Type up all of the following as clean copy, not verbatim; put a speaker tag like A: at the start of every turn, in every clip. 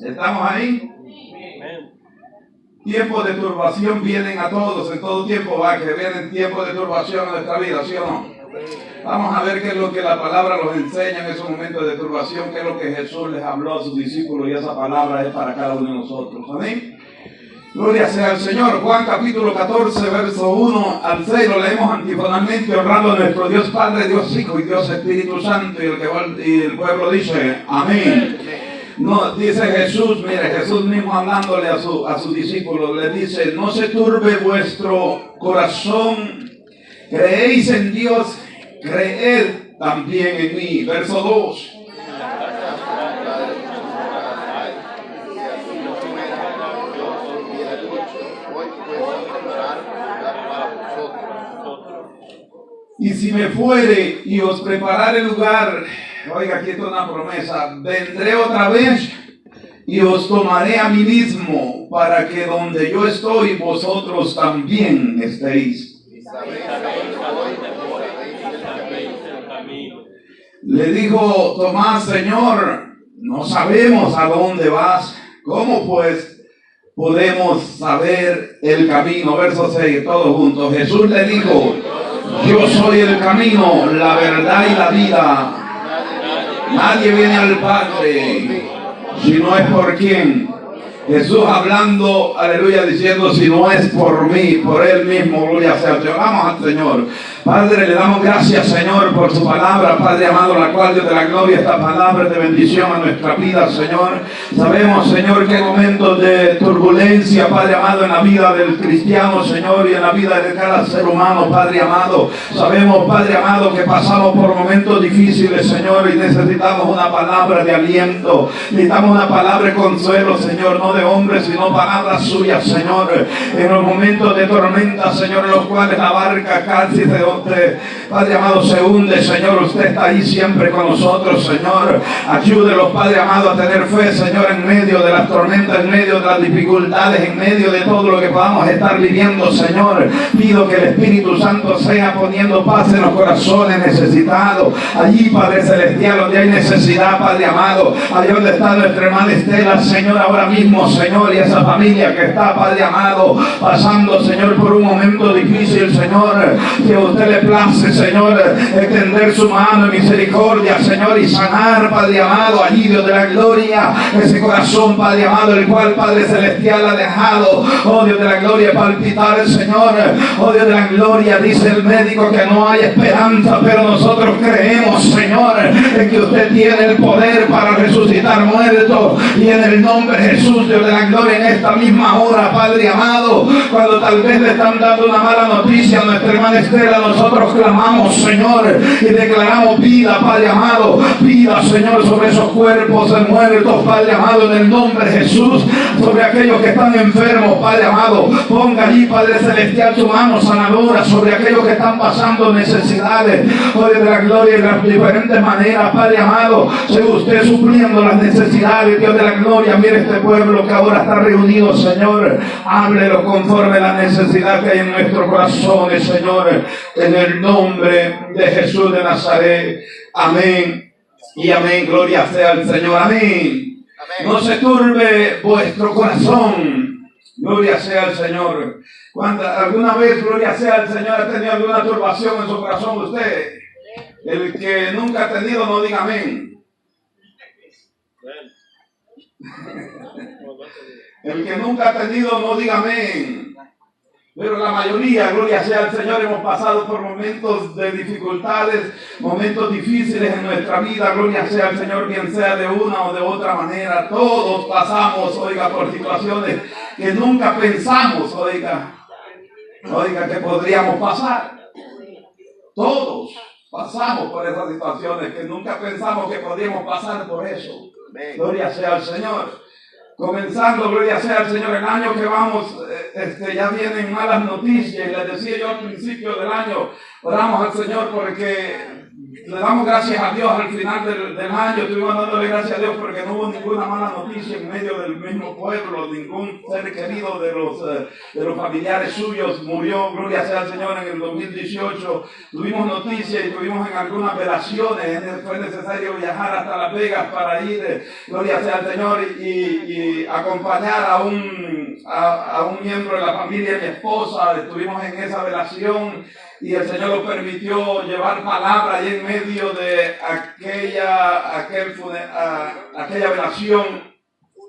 A: ¿Estamos ahí? Tiempos de turbación vienen a todos, en todo tiempo va, que vienen tiempos de turbación en nuestra vida, ¿sí o no? Vamos a ver qué es lo que la palabra nos enseña en esos momentos de turbación, qué es lo que Jesús les habló a sus discípulos, y esa palabra es para cada uno de nosotros. Amén. Gloria sea al Señor. Juan capítulo 14, verso 1 al 6, lo leemos antifonalmente, honrando a nuestro Dios Padre, Dios Hijo y Dios Espíritu Santo, y el pueblo dice, amén. No, dice Jesús, mire, Jesús mismo hablándole a sus discípulos, le dice, no se turbe vuestro corazón, creéis en Dios, creed también en mí. Verso 2. Y si me fuere y os preparare lugar, oiga, aquí está una promesa, vendré otra vez y os tomaré a mí mismo, para que donde yo estoy, vosotros también estéis. Le dijo Tomás, Señor, no sabemos a dónde vas, ¿cómo pues podemos saber el camino? Verso 6, todos juntos. Jesús le dijo, yo soy el camino, la verdad y la vida. Nadie viene al Padre si no es por quién. Jesús hablando, aleluya, diciendo, si no es por mí, por Él mismo, gloria sea al Señor. Vamos al Señor. Padre, le damos gracias, Señor, por su palabra, Padre amado, la cual Dios de la gloria, esta palabra de bendición a nuestra vida, Señor. Sabemos, Señor, que hay momentos de turbulencia, Padre amado, en la vida del cristiano, Señor, y en la vida de cada ser humano, Padre amado. Sabemos, Padre amado, que pasamos por momentos difíciles, Señor, y necesitamos una palabra de aliento. Necesitamos una palabra de consuelo, Señor, no de hombres, sino palabras suyas, Señor. En los momentos de tormenta, Señor, en los cuales la barca casi Padre amado, se hunde, Señor, usted está ahí siempre con nosotros, Señor. Ayúdelos, Padre amado, a tener fe, Señor, en medio de las tormentas, en medio de las dificultades, en medio de todo lo que podamos estar viviendo, Señor. Pido que el Espíritu Santo sea poniendo paz en los corazones necesitados. Allí, Padre Celestial, donde hay necesidad, Padre amado, allí donde está nuestra hermana Estela, Señor, ahora mismo, Señor, y esa familia que está, Padre amado, pasando, Señor, por un momento difícil, Señor, que usted le place, Señor, extender su mano de misericordia, Señor, y sanar, Padre amado, allí, Dios de la gloria, ese corazón, Padre amado, el cual, Padre Celestial, ha dejado, oh Dios de la gloria, palpitar, Señor, oh Dios de la gloria, dice el médico que no hay esperanza, pero nosotros creemos, Señor, en que usted tiene el poder para resucitar muertos, y en el nombre de Jesús, Dios de la gloria, en esta misma hora, Padre amado, cuando tal vez le están dando una mala noticia a nuestra hermana Estela, nosotros clamamos, Señor, y declaramos vida, Padre amado, vida, Señor, sobre esos cuerpos de muertos, Padre amado, en el nombre de Jesús, sobre aquellos que están enfermos, Padre amado, ponga allí, Padre Celestial, su mano sanadora sobre aquellos que están pasando necesidades, Padre de la gloria, de las diferentes maneras, Padre amado, sea usted supliendo las necesidades, Dios de la gloria. Mire este pueblo que ahora está reunido, Señor, háblelo conforme a la necesidad que hay en nuestros corazones, Señor, en el nombre de Jesús de Nazaret. Amén y amén. Gloria sea al Señor. Amén. Amén. No se turbe vuestro corazón. Gloria sea al Señor. ¿Alguna vez, gloria sea al Señor, ha tenido alguna turbación en su corazón usted? El que nunca ha tenido, no diga amén. El que nunca ha tenido, no diga amén. Pero la mayoría, gloria sea al Señor, hemos pasado por momentos de dificultades, momentos difíciles en nuestra vida, gloria sea al Señor, bien sea de una o de otra manera. Todos pasamos, oiga, por situaciones que nunca pensamos, oiga, que podríamos pasar. Todos pasamos por esas situaciones que nunca pensamos que podríamos pasar por eso. Gloria sea al Señor. Comenzando, gloria sea al Señor, el año que vamos, ya vienen malas noticias. Les decía yo al principio del año, oramos al Señor porque Le damos gracias a Dios al final del año. Estuvimos dándole gracias a Dios porque no hubo ninguna mala noticia en medio del mismo pueblo. Ningún ser querido de los familiares suyos murió. Gloria sea al Señor. En el 2018 tuvimos noticias y tuvimos en algunas velaciones. Fue necesario viajar hasta Las Vegas para ir, gloria sea al Señor, y acompañar a un miembro de la familia de mi esposa. Estuvimos en esa velación. Y el Señor lo permitió llevar palabra ahí en medio de aquella velación.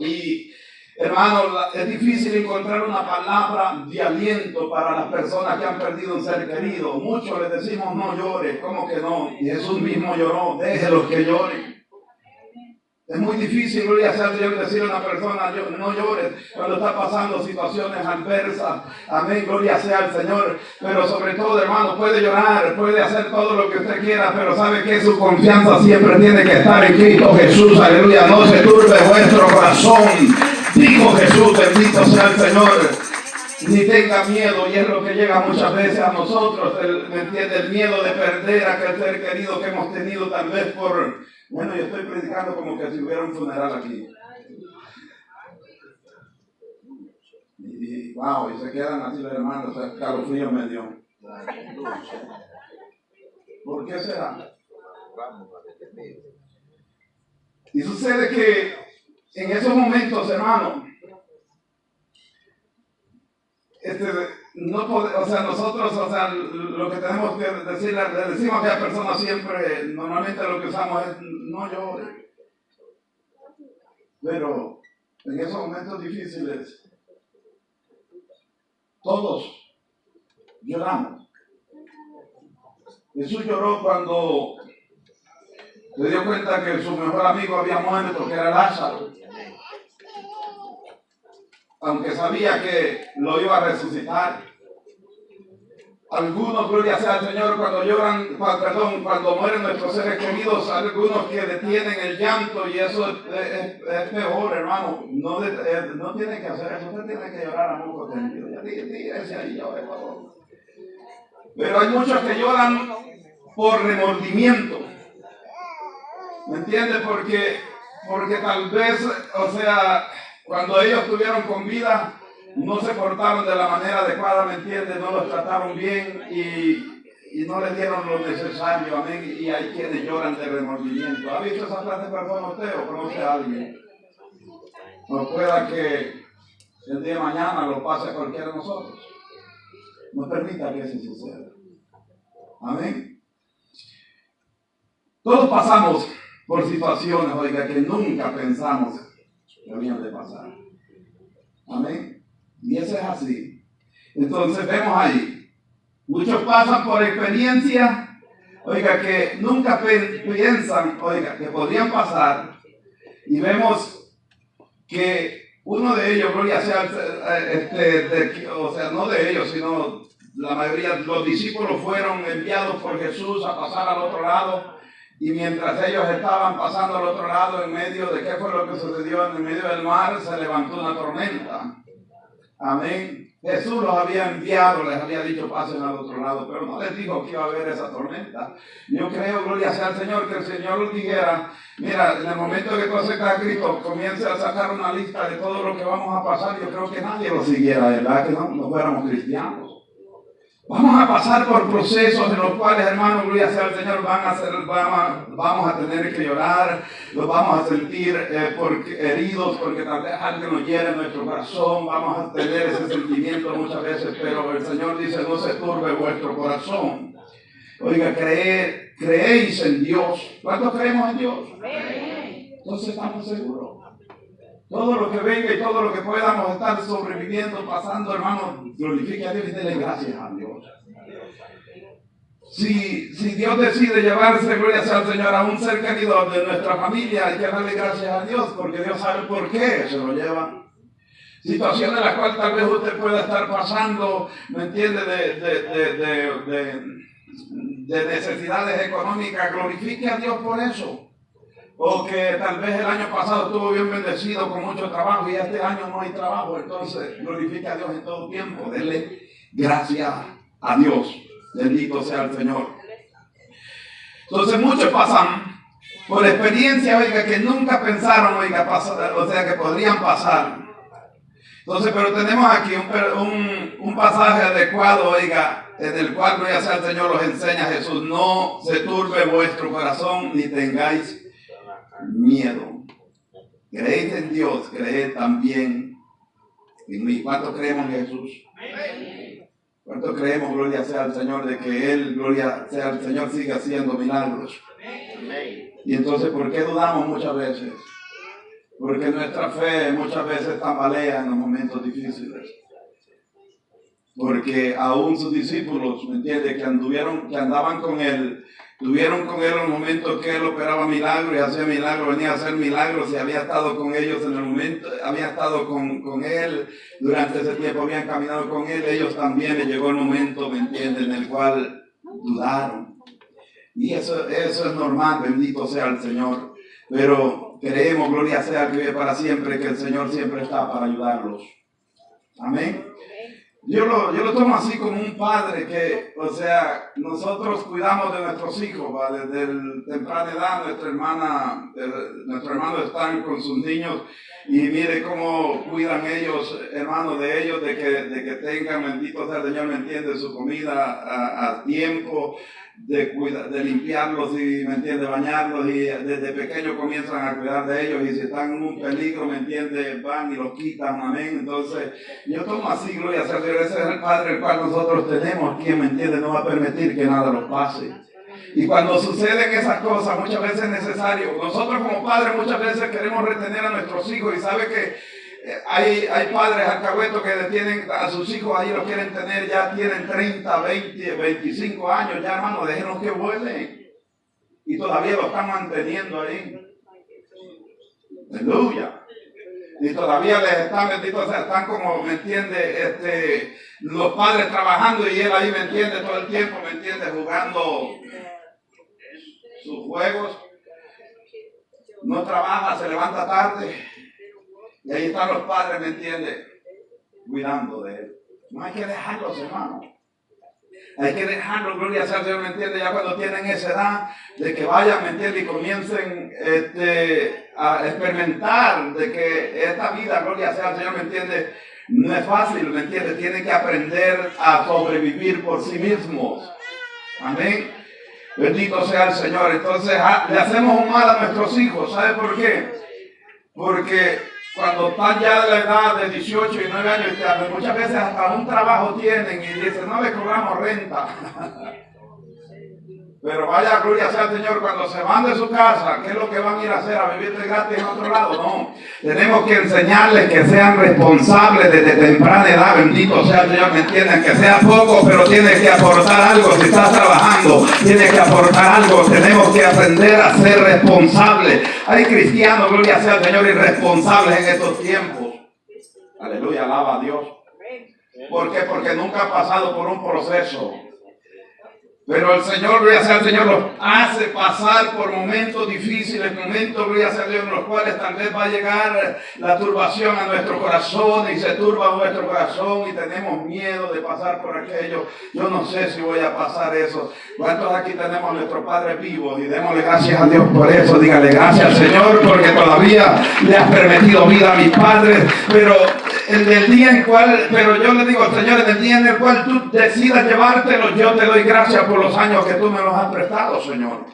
A: Y hermano, es difícil encontrar una palabra de aliento para las personas que han perdido un ser querido. Muchos les decimos no llores, ¿cómo que no? Y Jesús mismo lloró, déjelos que lloren. Es muy difícil, gloria sea al Señor, decirle a una persona, no llores cuando está pasando situaciones adversas. Amén, gloria sea al Señor. Pero sobre todo, hermano, puede llorar, puede hacer todo lo que usted quiera, pero sabe que su confianza siempre tiene que estar en Cristo Jesús. Aleluya, no se turbe vuestro corazón. Dijo Jesús, bendito sea el Señor. Ni tenga miedo, y es lo que llega muchas veces a nosotros, ¿me entiende? El miedo de perder a aquel ser querido que hemos tenido tal vez por... Bueno, yo estoy predicando como que si hubiera un funeral aquí. Y wow, y se quedan así los hermanos, escalofrío me dio. ¿Por qué será? Y sucede que en esos momentos, hermano, no podemos, nosotros, lo que tenemos que decir, le decimos a aquella persona siempre, normalmente lo que usamos es no llore. Pero en esos momentos difíciles, todos lloramos. Jesús lloró cuando se dio cuenta que su mejor amigo había muerto, que era Lázaro. Aunque sabía que lo iba a resucitar. Algunos, gloria sea al Señor, cuando mueren nuestros seres queridos, algunos que detienen el llanto, y eso es peor, hermano. No tiene que hacer eso, usted tiene que llorar a moco tendido. Ya dígase ahí, llore, por favor. Pero hay muchos que lloran por remordimiento. ¿Me entiende? Porque tal vez, cuando ellos estuvieron con vida, no se portaron de la manera adecuada, ¿me entiende? No los trataron bien y no les dieron lo necesario, amén. Y hay quienes lloran de remordimiento. ¿Ha visto esa clase de personas usted o conoce a alguien? No pueda que el día de mañana lo pase a cualquiera de nosotros. No permita que eso suceda. Amén. Todos pasamos por situaciones, oiga, que nunca pensamos que habían de pasar. Amén. Y eso es así. Entonces vemos ahí, muchos pasan por experiencia, oiga, que nunca piensan, oiga, que podrían pasar. Y vemos que uno de ellos, gloria sea, no de ellos, sino la mayoría, los discípulos fueron enviados por Jesús a pasar al otro lado. Y mientras ellos estaban pasando al otro lado, en medio de qué fue lo que sucedió en el medio del mar, se levantó una tormenta. Amén. Jesús los había enviado, les había dicho pasen al otro lado, pero no les dijo que iba a haber esa tormenta. Yo creo, gloria sea al Señor, que el Señor les dijera, mira, en el momento que tú aceptas a Cristo, comience a sacar una lista de todo lo que vamos a pasar. Yo creo que nadie lo siguiera, ¿verdad? Que no fuéramos cristianos. Vamos a pasar por procesos en los cuales, hermanos, gloria sea al Señor, vamos a tener que llorar, los vamos a sentir heridos porque tal vez alguien nos hiere en nuestro corazón, vamos a tener ese sentimiento muchas veces, pero el Señor dice, no se turbe vuestro corazón. Oiga, creéis en Dios. ¿Cuántos creemos en Dios? Entonces estamos seguros. Todo lo que venga y todo lo que podamos estar sobreviviendo, pasando, hermano, glorifique a Dios y denle gracias a Dios. Si Dios decide llevarse, gloria sea al Señor, a un ser querido de nuestra familia, hay que darle gracias a Dios, porque Dios sabe por qué se lo lleva. Situaciones en las cuales tal vez usted pueda estar pasando, ¿me entiende?, de necesidades económicas, glorifique a Dios por eso. O que tal vez el año pasado estuvo bien bendecido con mucho trabajo y este año no hay trabajo, entonces glorifique a Dios en todo tiempo, denle gracias a Dios, bendito sea el Señor. Entonces muchos pasan por experiencia, oiga, que nunca pensaron, oiga, pasar, o sea, que podrían pasar. Entonces, pero tenemos aquí un pasaje adecuado, oiga, en el cual, gloria sea al Señor, los enseña Jesús: no se turbe vuestro corazón, ni tengáis miedo. Creed en Dios, creed también en mí. ¿Cuánto creemos en Jesús? ¿Cuánto creemos, gloria sea al Señor, de que Él, gloria sea al Señor, siga haciendo milagros? Y entonces, ¿por qué dudamos muchas veces? Porque nuestra fe muchas veces tambalea en los momentos difíciles. Porque aún sus discípulos, ¿me entiendes?, que andaban con Él, tuvieron con Él en los momentos que Él operaba milagros y hacía milagros, venía a hacer milagros, y había estado con ellos en el momento, había estado con Él durante ese tiempo, habían caminado con Él. Ellos también les llegó el momento, ¿me entiendes?, en el cual dudaron. Y eso es normal, bendito sea el Señor. Pero creemos, gloria sea que vive para siempre, que el Señor siempre está para ayudarlos. Amén. Yo lo tomo así como un padre que, o sea, nosotros cuidamos de nuestros hijos, ¿va? Desde temprana edad. Nuestro hermano están con sus niños, y mire cómo cuidan ellos, hermanos, de ellos, de que tengan, bendito sea el Señor, ¿me entiende?, su comida a tiempo, de limpiarlos y, ¿me entiende?, bañarlos, y desde pequeños comienzan a cuidar de ellos, y si están en un peligro, ¿me entiende?, van y los quitan. Amén. Entonces, yo tomo así, gloria a Dios, ese es el Padre el cual nosotros tenemos, quien, ¿me entiende?, no va a permitir que nada nos pase. Y cuando suceden esas cosas, muchas veces es necesario. Nosotros como padres muchas veces queremos retener a nuestros hijos, y sabe que hay padres alcahuetos que detienen a sus hijos ahí, los quieren tener, ya tienen 30, 20, 25 años, ya, hermano, déjenlos que vuelen. Y todavía lo están manteniendo ahí. Aleluya. Y todavía les están, bendito sea, están como, ¿me entiende?, los padres trabajando, y él ahí, ¿me entiende?, todo el tiempo, ¿me entiende?, jugando sus juegos. No trabaja, se levanta tarde. Y ahí están los padres, ¿me entiende?, cuidando de él. No hay que dejarlos, hermano. Hay que dejarlos, gloria sea al Señor, ¿me entiende?, ya cuando tienen esa edad, de que vayan, ¿me entiende?, y comiencen a experimentar de que esta vida, gloria sea al Señor, ¿me entiende?, no es fácil, ¿me entiende?, tienen que aprender a sobrevivir por sí mismos. Amén. Bendito sea el Señor. Entonces le hacemos un mal a nuestros hijos. ¿Sabe por qué? Porque cuando están ya de la edad de 18 y 9 años, muchas veces hasta un trabajo tienen y dicen: no le cobramos renta. Pero vaya, gloria sea al Señor, cuando se van de su casa, ¿qué es lo que van a ir a hacer? ¿A vivir de gratis en otro lado? No. Tenemos que enseñarles que sean responsables desde temprana edad. Bendito sea el Señor, ¿me entienden? Que sea poco, pero tiene que aportar algo. Si está trabajando, tiene que aportar algo. Tenemos que aprender a ser responsables. Hay cristianos, gloria sea al Señor, irresponsables en estos tiempos. Aleluya, alaba a Dios. ¿Por qué? Porque nunca han pasado por un proceso. Pero el Señor, gloria sea al Señor, los hace pasar por momentos difíciles, momentos, gloria sea a Dios, en los cuales tal vez va a llegar la turbación a nuestro corazón, y se turba nuestro corazón y tenemos miedo de pasar por aquello. Yo no sé si voy a pasar eso. ¿Cuántos aquí tenemos a nuestro Padre vivo? Y démosle gracias a Dios por eso. Dígale gracias al Señor, porque todavía le has permitido vida a mis padres. Pero en el día en cual, pero yo le digo al Señor, en el día en el cual tú decidas llevártelo, yo te doy gracias por los años que tú me los has prestado, Señor.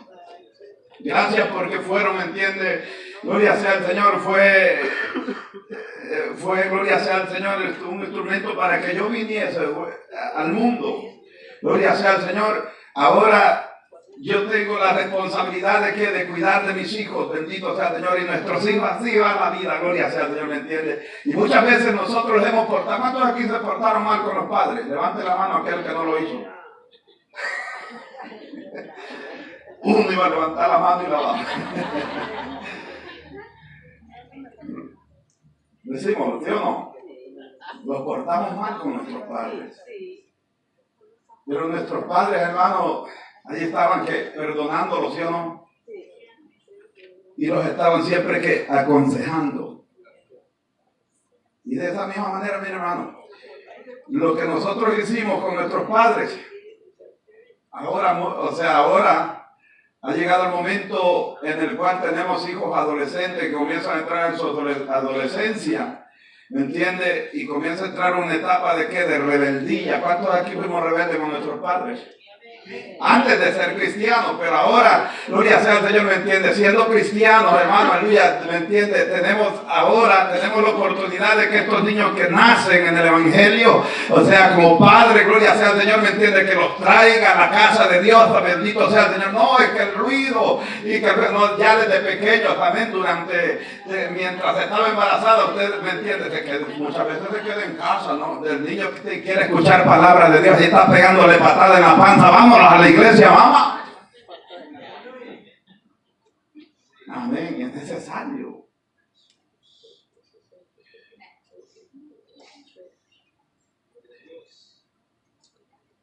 A: Gracias porque fueron, ¿me entiende? Gloria sea al Señor, fue, gloria sea al Señor, un instrumento para que yo viniese al mundo. Gloria sea al Señor. Ahora yo tengo la responsabilidad de ¿qué? De cuidar de mis hijos, bendito sea el Señor, y nuestros hijos así va la vida, gloria sea el Señor, ¿me entiende? Y muchas veces nosotros les hemos portado. ¿Cuántos aquí se portaron mal con los padres? Levante la mano aquel que no lo hizo. Uno iba a levantar la mano y la baja. Decimos, ¿sí o no? Los portamos mal con nuestros padres. Pero nuestros padres, hermanos, ahí estaban que perdonándolos, ¿sí o no? Y los estaban siempre que aconsejando. Y de esa misma manera, mi hermano, lo que nosotros hicimos con nuestros padres, ahora Ha llegado el momento en el cual tenemos hijos adolescentes que comienzan a entrar en su adolescencia, ¿me entiende? Y comienza a entrar una etapa de ¿qué? De rebeldía. ¿Cuántos de aquí fuimos rebeldes con nuestros padres? Antes de ser cristianos, pero ahora, gloria sea al Señor, ¿me entiende? Siendo cristianos, hermano, aleluya, ¿me entiende? Tenemos la oportunidad de que estos niños que nacen en el Evangelio, o sea, como padre, gloria sea al Señor, ¿me entiende? Que los traiga a la casa de Dios, bendito sea el Señor. No, es que el ruido, y que no, ya desde pequeños, también mientras estaba embarazada, usted, ¿me entiende? Que muchas veces se queda en casa, ¿no? Del niño que quiere escuchar palabras de Dios y está pegándole patada en la panza. Vámonos a la iglesia, mamá. Amén, es necesario.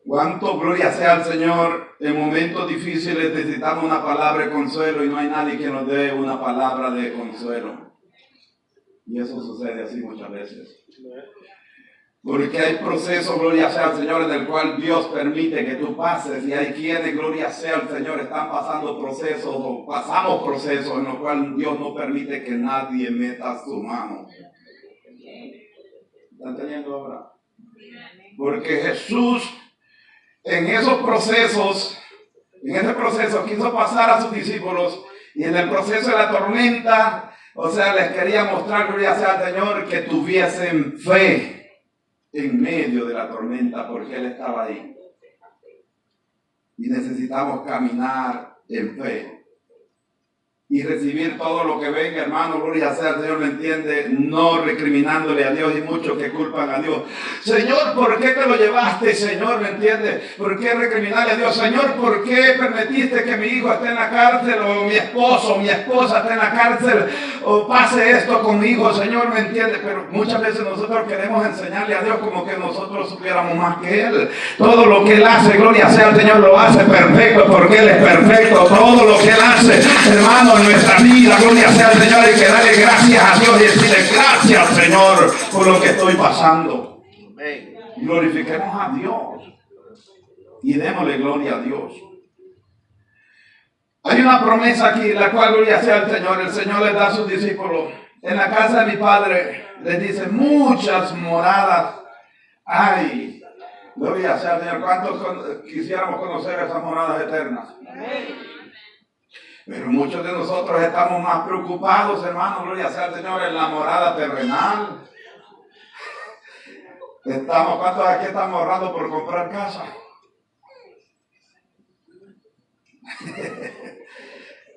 A: Cuánto gloria sea al Señor. En momentos difíciles necesitamos una palabra de consuelo y no hay nadie que nos dé una palabra de consuelo. Y eso sucede así muchas veces. Porque hay procesos, gloria sea al Señor, en el cual Dios permite que tú pases. Y hay quienes, gloria sea al Señor, están pasando procesos o pasamos procesos en los cuales Dios no permite que nadie meta su mano. ¿Están teniendo ahora? Porque Jesús en esos procesos, en ese proceso quiso pasar a sus discípulos y en el proceso de la tormenta, o sea, les quería mostrar, gloria sea al Señor, que tuviesen fe en medio de la tormenta, porque Él estaba ahí. Y necesitamos caminar en fe y recibir todo lo que venga, hermano, gloria sea al Señor, ¿me entiende? No recriminándole a Dios, y muchos que culpan a Dios. Señor, ¿por qué te lo llevaste, Señor? ¿Me entiende? ¿Por qué recriminarle a Dios? Señor, ¿por qué permitiste que mi hijo esté en la cárcel? O mi esposo, o mi esposa esté en la cárcel, o pase esto conmigo, Señor, ¿me entiende? Pero muchas veces nosotros queremos enseñarle a Dios como que nosotros supiéramos más que Él. Todo lo que Él hace, gloria sea al Señor, lo hace perfecto, porque Él es perfecto. Todo lo que Él hace, hermano, en nuestra vida, gloria sea al Señor, hay que darle gracias a Dios y decirle gracias, Señor, por lo que estoy pasando. Glorifiquemos a Dios y démosle gloria a Dios. Hay una promesa aquí, la cual, gloria sea al Señor, el Señor les da a sus discípulos. En la casa de mi Padre les dice muchas moradas hay. Gloria sea al Señor. ¿Cuántos quisiéramos conocer esas moradas eternas? Pero muchos de nosotros estamos más preocupados, hermanos, gloria sea al Señor, en la morada terrenal. ¿Cuántos aquí estamos ahorrando por comprar casa?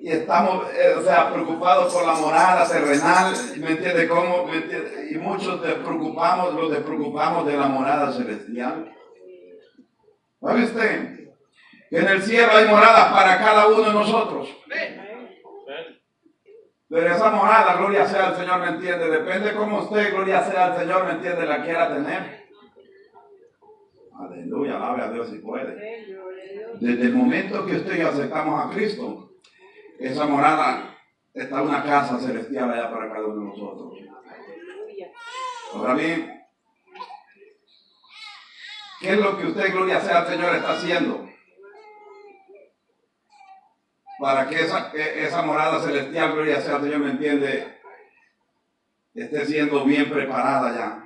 A: Y estamos, preocupados por la morada terrenal, ¿me entiende cómo? ¿Me entiende? Y muchos los despreocupamos de la morada celestial. ¿Sabe usted? Que en el cielo hay moradas para cada uno de nosotros. Pero esa morada, gloria sea al Señor, ¿me entiende? Depende cómo usted, gloria sea al Señor, ¿me entiende? La quiera tener. Aleluya, alabe a Dios si puede. Desde el momento que usted y yo aceptamos a Cristo, esa morada está una casa celestial allá para cada uno de nosotros. Ahora bien, ¿qué es lo que usted, gloria sea al Señor, está haciendo para que esa morada celestial, gloria sea al Señor, ¿me entiende?, esté siendo bien preparada ya?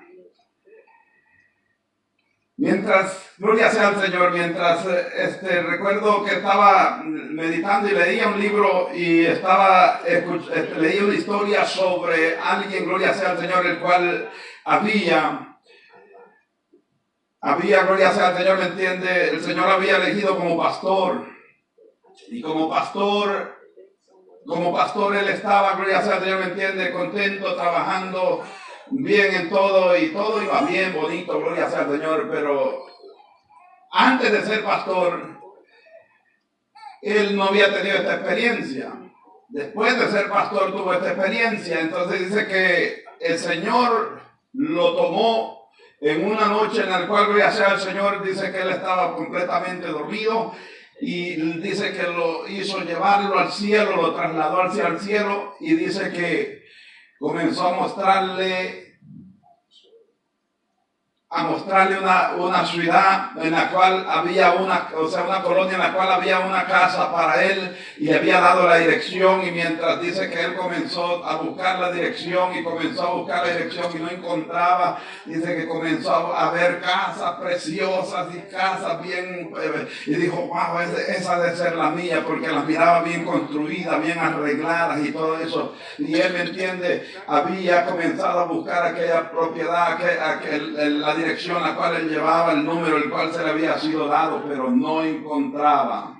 A: Mientras, gloria sea al Señor, recuerdo que estaba meditando y leía un libro y leía una historia sobre alguien, gloria sea al Señor, el cual había, gloria sea al Señor, ¿me entiende? El Señor había elegido como pastor. Y como pastor él estaba, gloria sea al Señor, ¿me entiende? Contento, trabajando bien en todo y todo iba bien, bonito, gloria sea al Señor. Pero antes de ser pastor, él no había tenido esta experiencia. Después de ser pastor tuvo esta experiencia. Entonces dice que el Señor lo tomó en una noche en la cual, gloria sea al Señor, dice que él estaba completamente dormido. Y dice que lo hizo llevarlo al cielo, lo trasladó hacia el cielo y dice que comenzó a mostrarle a mostrarle una ciudad en la cual había una colonia en la cual había una casa para él, y le había dado la dirección. Y mientras dice que él comenzó a buscar la dirección y comenzó a buscar la dirección y no encontraba, dice que comenzó a ver casas preciosas y casas bien, y dijo, wow, esa debe ser la mía, porque las miraba bien construidas, bien arregladas y todo eso. Y él, me entiende, había comenzado a buscar aquella propiedad, la dirección a la cual él llevaba, el número el cual se le había sido dado, pero no encontraba.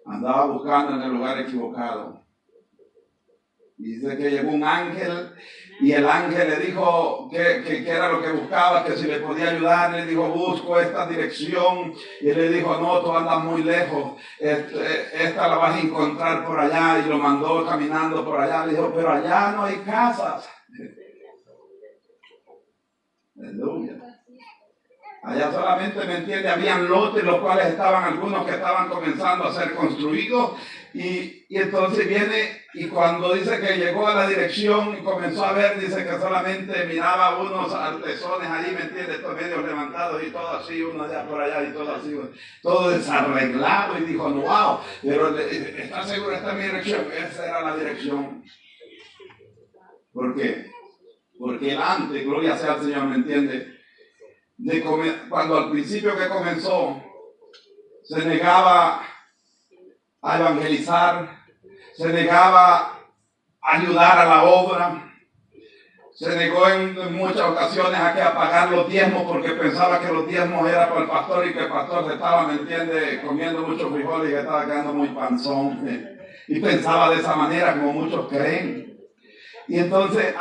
A: Andaba buscando en el lugar equivocado. Y dice que llegó un ángel, y el ángel le dijo que era lo que buscaba, que si le podía ayudar. Le dijo, busco esta dirección. Y él le dijo, no, tú andas muy lejos, esta la vas a encontrar por allá. Y lo mandó caminando por allá. Le dijo, pero allá no hay casas. Aleluya. Allá solamente, me entiende, habían lotes, los cuales algunos que estaban comenzando a ser construidos. Y entonces viene, y cuando dice que llegó a la dirección y comenzó a ver, dice que solamente miraba unos artesones allí, me entiende, estos medios levantados y todo así, uno allá por allá y todo así, todo desarreglado. Y dijo, no, wow, pero ¿está seguro? Esta es mi dirección. Esa era la dirección. ¿Por qué? Porque él antes, gloria sea al Señor, me entiende, cuando al principio que comenzó, se negaba a evangelizar, se negaba a ayudar a la obra, se negó en muchas ocasiones a pagar los diezmos, porque pensaba que los diezmos era para el pastor, y que el pastor se estaba, me entiende, comiendo muchos frijoles y que estaba quedando muy panzón, y pensaba de esa manera, como muchos creen. Y entonces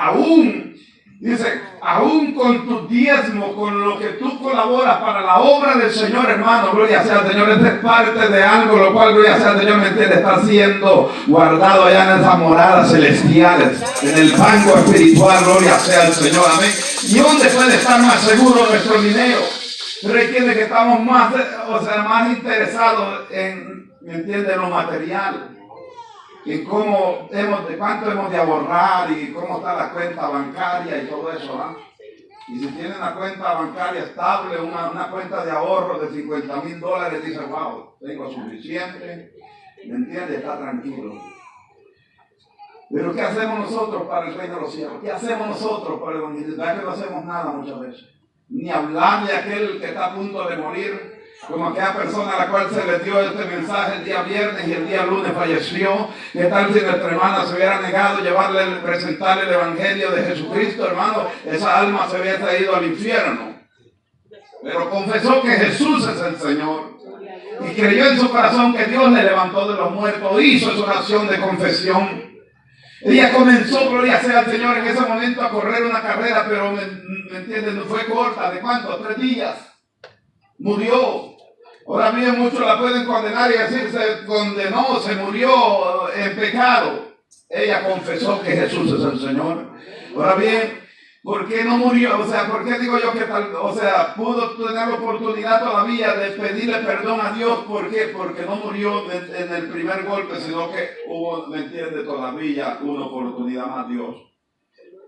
A: dice, aún con tu diezmo, con lo que tú colaboras para la obra del Señor, hermano, gloria sea al Señor, esta es parte de algo, lo cual, gloria sea al Señor, me entiende, está siendo guardado allá en esas moradas celestiales, en el banco espiritual, gloria sea al Señor, amén. ¿Y dónde puede estar más seguro nuestro dinero? Pero entiende que estamos más interesados en, me entiende, lo material, en de cuánto hemos de ahorrar y cómo está la cuenta bancaria y todo eso, ¿ah? Y si tiene una cuenta bancaria estable, una cuenta de ahorro de $50,000, dice, wow, tengo suficiente, ¿me entiende? Está tranquilo. Pero ¿qué hacemos nosotros para el reino de los cielos? ¿Qué hacemos nosotros para el evangelio? ¿Verdad que no hacemos nada muchas veces? Ni hablar de aquel que está a punto de morir, como aquella persona a la cual se le dio este mensaje el día viernes y el día lunes falleció. ¿Qué tal si nuestra hermana se hubiera negado presentarle el evangelio de Jesucristo, hermano? Esa alma se hubiera ido al infierno. Pero confesó que Jesús es el Señor y creyó en su corazón que Dios le levantó de los muertos, hizo su oración de confesión. Ella comenzó, gloria sea al Señor, en ese momento a correr una carrera, pero me entienden, no fue corta. ¿De cuánto? 3 días. Murió. Ahora bien, muchos la pueden condenar y decir, se condenó, se murió en pecado. Ella confesó que Jesús es el Señor. Ahora bien, ¿por qué no murió? O sea, ¿por qué digo yo que pudo tener la oportunidad todavía de pedirle perdón a Dios? ¿Por qué? Porque no murió en el primer golpe, sino que hubo, ¿me entiende? Todavía una oportunidad más Dios.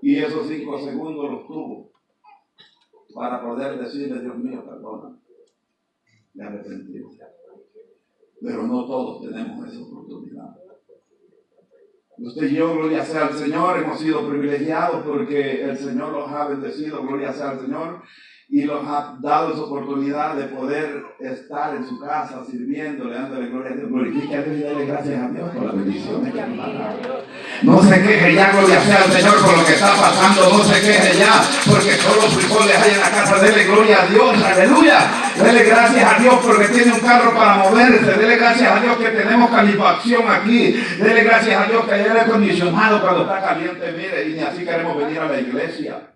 A: Y esos 5 segundos los tuvo para poder decirle, Dios mío, perdona, me arrepentí. Pero no todos tenemos esa oportunidad. Usted y yo, gloria sea al Señor, hemos sido privilegiados porque el Señor los ha bendecido, gloria sea al Señor, y los ha dado esa oportunidad de poder estar en su casa sirviéndole, dándole gloria a Dios. Glorifique a Dios y dale gracias a Dios por las bendiciones que nos ha dado. No se queje ya, gloria sea al Señor, por lo que está pasando. No se queje ya, porque solo frijoles hay en la casa. Dele gloria a Dios, aleluya. Dele gracias a Dios porque tiene un carro para moverse. Dele gracias a Dios que tenemos calefacción aquí. Dele gracias a Dios que hay aire acondicionado cuando está caliente, mire, y ni así queremos venir a la iglesia.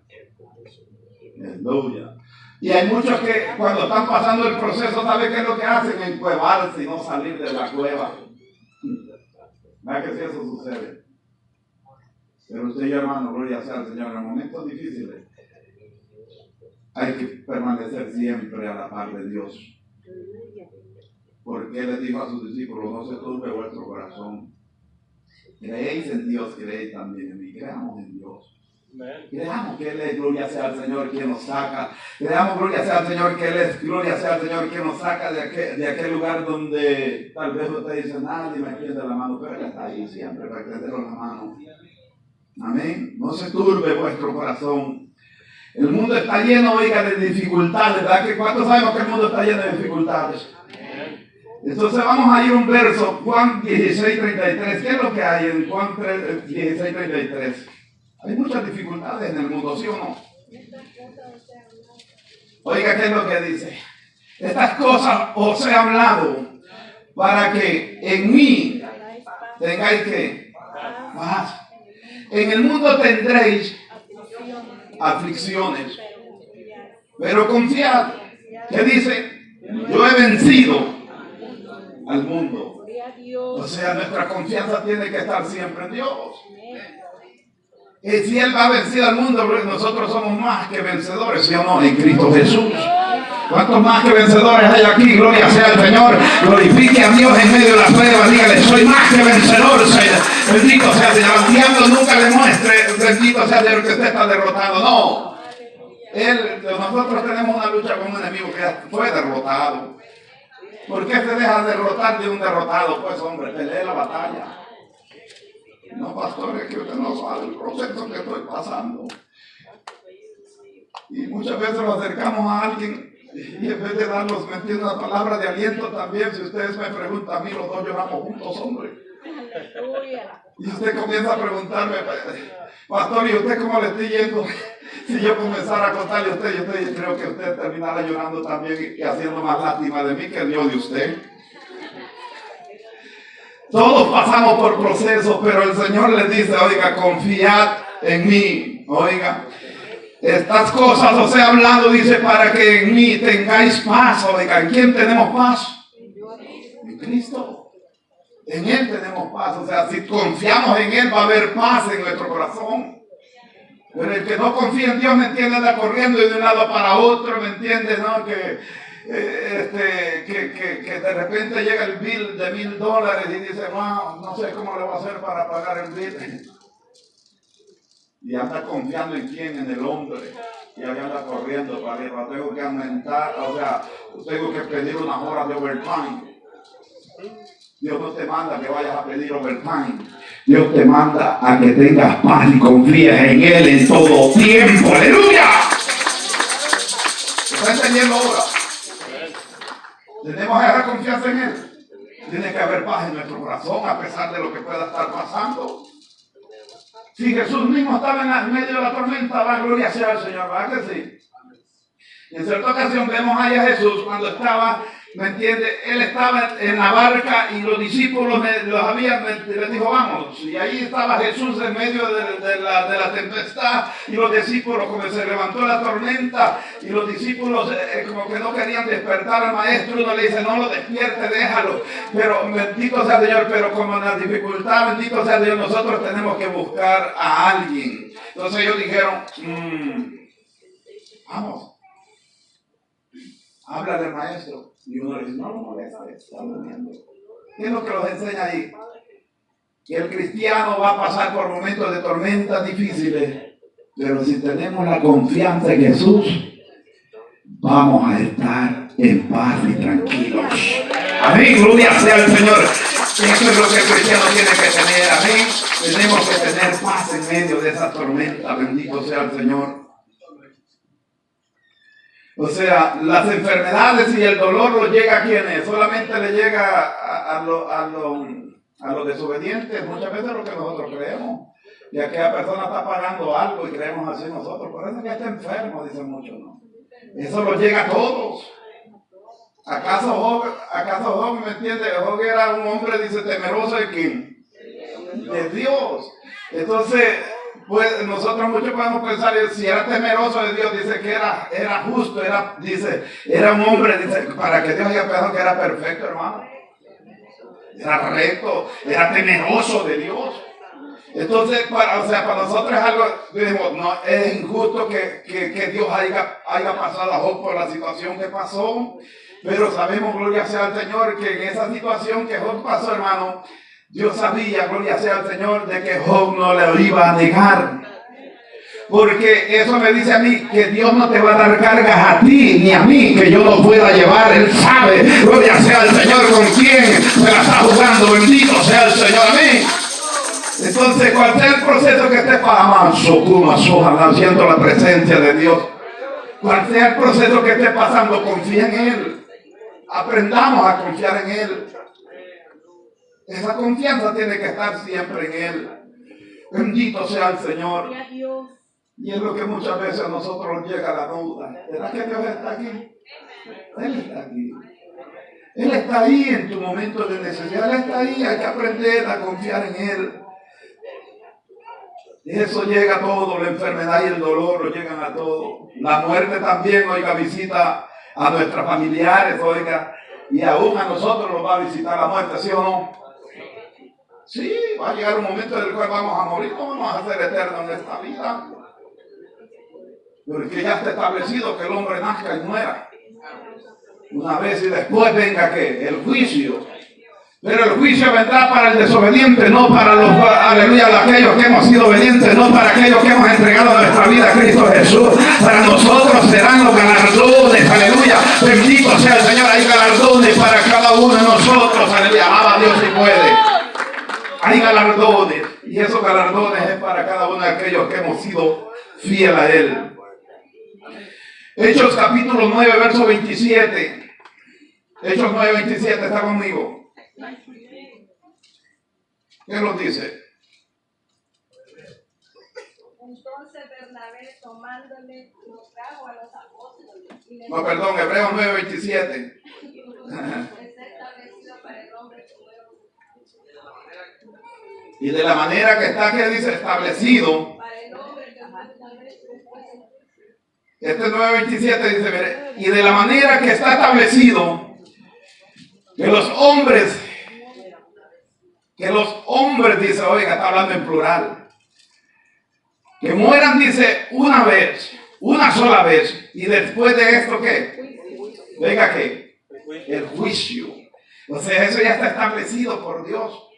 A: Aleluya. Y hay muchos que cuando están pasando el proceso, ¿saben qué es lo que hacen? Encuevarse y no salir de la cueva. ¿Verdad que si eso sucede? Pero usted y yo, hermano, gloria sea al Señor, en momentos difíciles hay que permanecer siempre a la par de Dios. Porque Él les dijo a sus discípulos, no se turbe vuestro corazón. Creéis en Dios, creéis también en mí. Creamos en Dios. Creamos que Él es, gloria sea al Señor, quien nos saca. Creamos, gloria sea al Señor, que Él es, gloria sea al Señor, quien nos saca de aquel lugar donde tal vez usted dice, nadie me extiende la mano, pero Él está ahí siempre para extendernos la mano. Amén. No se turbe vuestro corazón. El mundo está lleno, oiga, de dificultades, ¿verdad? ¿Cuántos sabemos que el mundo está lleno de dificultades? Entonces vamos a ir a un verso, Juan 16:33. ¿Qué es lo que hay en Juan 16:33? Hay muchas dificultades en el mundo, ¿sí o no? Oiga, ¿qué es lo que dice? Estas cosas os he hablado para que en mí tengáis que paz. En el mundo tendréis aflicciones, pero confiad. ¿Qué dice? Yo he vencido al mundo. O sea, nuestra confianza tiene que estar siempre en Dios. Y si Él ha vencido al mundo, nosotros somos más que vencedores, ¿sí o no? En Cristo Jesús. ¿Cuántos más que vencedores hay aquí? Gloria sea al Señor. Glorifique a Dios en medio de la prueba. Dígale, soy más que vencedor. Bendito sea el Señor. Al diablo nunca le muestre, bendito sea Dios, que usted está derrotado. No. Nosotros tenemos una lucha con un enemigo que fue derrotado. ¿Por qué se deja derrotar de un derrotado? Pues hombre, pelee la batalla. No, pastor, es que usted no sabe el proceso que estoy pasando. Y muchas veces lo acercamos a alguien y en vez de darnos, ¿me entiende?, una palabra de aliento también. Si ustedes me preguntan a mí, los dos lloramos juntos, hombre. Y usted comienza a preguntarme, pastor, ¿y usted cómo le estoy yendo? Si yo comenzara a contarle a usted, yo creo que usted terminara llorando también y haciendo más lástima de mí que yo de usted. Todos pasamos por procesos, pero el Señor les dice, oiga, confiad en mí. Oiga, estas cosas os he hablado, dice, para que en mí tengáis paz. Oiga, ¿en quién tenemos paz? En Cristo. En Él tenemos paz. O sea, si confiamos en Él, va a haber paz en nuestro corazón. Pero el que no confía en Dios, ¿me entiende?, anda corriendo de un lado para otro, ¿me entiende?, ¿no? Que de repente llega el bill de $1,000 y dice, wow, no sé cómo le voy a hacer para pagar el bill. Y anda confiando en quién, en el hombre. Y ahí anda corriendo para arriba. Tengo que aumentar, o sea, tengo que pedir unas horas de overtime. Dios no te manda que vayas a pedir overtime. Dios te manda a que tengas paz y confíes en Él en todo tiempo. ¡Aleluya! ¿Está entendiendo ahora? Tenemos esa confianza en Él. Tiene que haber paz en nuestro corazón a pesar de lo que pueda estar pasando. Si Jesús mismo estaba en medio de la tormenta, la gloria sea al Señor, ¿verdad que sí? Y en cierta ocasión vemos ahí a Jesús cuando estaba, ¿me entiende? Él estaba en la barca y los discípulos les dijo, vamos. Y ahí estaba Jesús en medio de la tempestad y los discípulos, como se levantó la tormenta y los discípulos como que no querían despertar al maestro. Uno le dice, no lo despierte, déjalo. Pero bendito sea Dios, pero como en la dificultad, bendito sea Dios, nosotros tenemos que buscar a alguien. Entonces ellos dijeron, vamos. Háblale al maestro. Y uno le dice, no lo molesta, está durmiendo. ¿Qué es lo que nos enseña ahí? Que el cristiano va a pasar por momentos de tormentas difíciles, pero si tenemos la confianza en Jesús, vamos a estar en paz y tranquilos. Amén, gloria sea al Señor. Eso es lo que el cristiano tiene que tener. Amén. Tenemos que tener paz en medio de esa tormenta. Bendito sea el Señor. O sea, las enfermedades y el dolor lo llega a quienes, solamente le llega a los desobedientes, muchas veces lo que nosotros creemos. Y aquella persona está pagando algo y creemos así nosotros. Por eso es que está enfermo, dicen muchos, ¿no? Eso lo llega a todos. ¿Acaso Job, me entiende? Job era un hombre, dice, temeroso de quién? De Dios. Entonces, pues nosotros muchos podemos pensar, si era temeroso de Dios, dice que era justo, era un hombre, dice, para que Dios haya pensado que era perfecto, hermano. Era recto, era temeroso de Dios. Entonces, para nosotros es algo, decimos, no, es injusto que Dios haya pasado a Job por la situación que pasó, pero sabemos, gloria sea al Señor, que en esa situación que Job pasó, hermano, Dios sabía, gloria sea al Señor, de que Job no le iba a negar. Porque eso me dice a mí que Dios no te va a dar cargas a ti ni a mí que yo no pueda llevar. Él sabe, gloria sea al Señor, con quién se la está jugando. Bendito sea el Señor, amén. Entonces, cualquier proceso que esté pasando, siento la presencia de Dios. Cualquier proceso que esté pasando, confía en Él. Aprendamos a confiar en Él. Esa confianza tiene que estar siempre en Él. Bendito sea el Señor. Y es lo que muchas veces a nosotros nos llega la duda. ¿Será que Dios está aquí? Él está aquí. Él está ahí en tu momento de necesidad. Él está ahí. Hay que aprender a confiar en Él. Eso llega a todo. La enfermedad y el dolor lo llegan a todo. La muerte también, oiga, visita a nuestros familiares, oiga. Y aún a nosotros nos va a visitar la muerte, ¿sí o no? Sí, va a llegar un momento en el cual vamos a morir. No vamos a ser eternos en esta vida. Porque ya está establecido que el hombre nazca y muera. Una vez y después venga ¿qué? El juicio. Pero el juicio vendrá para el desobediente, no para los, aleluya, aquellos que hemos sido obedientes, no para aquellos que hemos entregado nuestra vida a Cristo Jesús. Para nosotros serán los galardones, aleluya. Bendito sea el Señor, hay galardones para cada uno de nosotros, aleluya. Alaba a Dios si puede. Hay galardones, y esos galardones es para cada uno de aquellos que hemos sido fieles a Él. Hechos capítulo 9, verso 27. Hechos 9, 27, ¿está conmigo? ¿Qué nos dice?
B: Entonces Bernabé tomándole los trajo a los apóstoles.
A: No, perdón, Hebreos 9, 27. Y de la manera que está, ¿qué dice? Establecido. Este 9:27 dice, mire, y de la manera que está establecido, que los hombres, dice, oiga, está hablando en plural, que mueran, dice, una vez, una sola vez, y después de esto, ¿qué? Venga, ¿qué? El juicio. O sea, eso ya está establecido por Dios.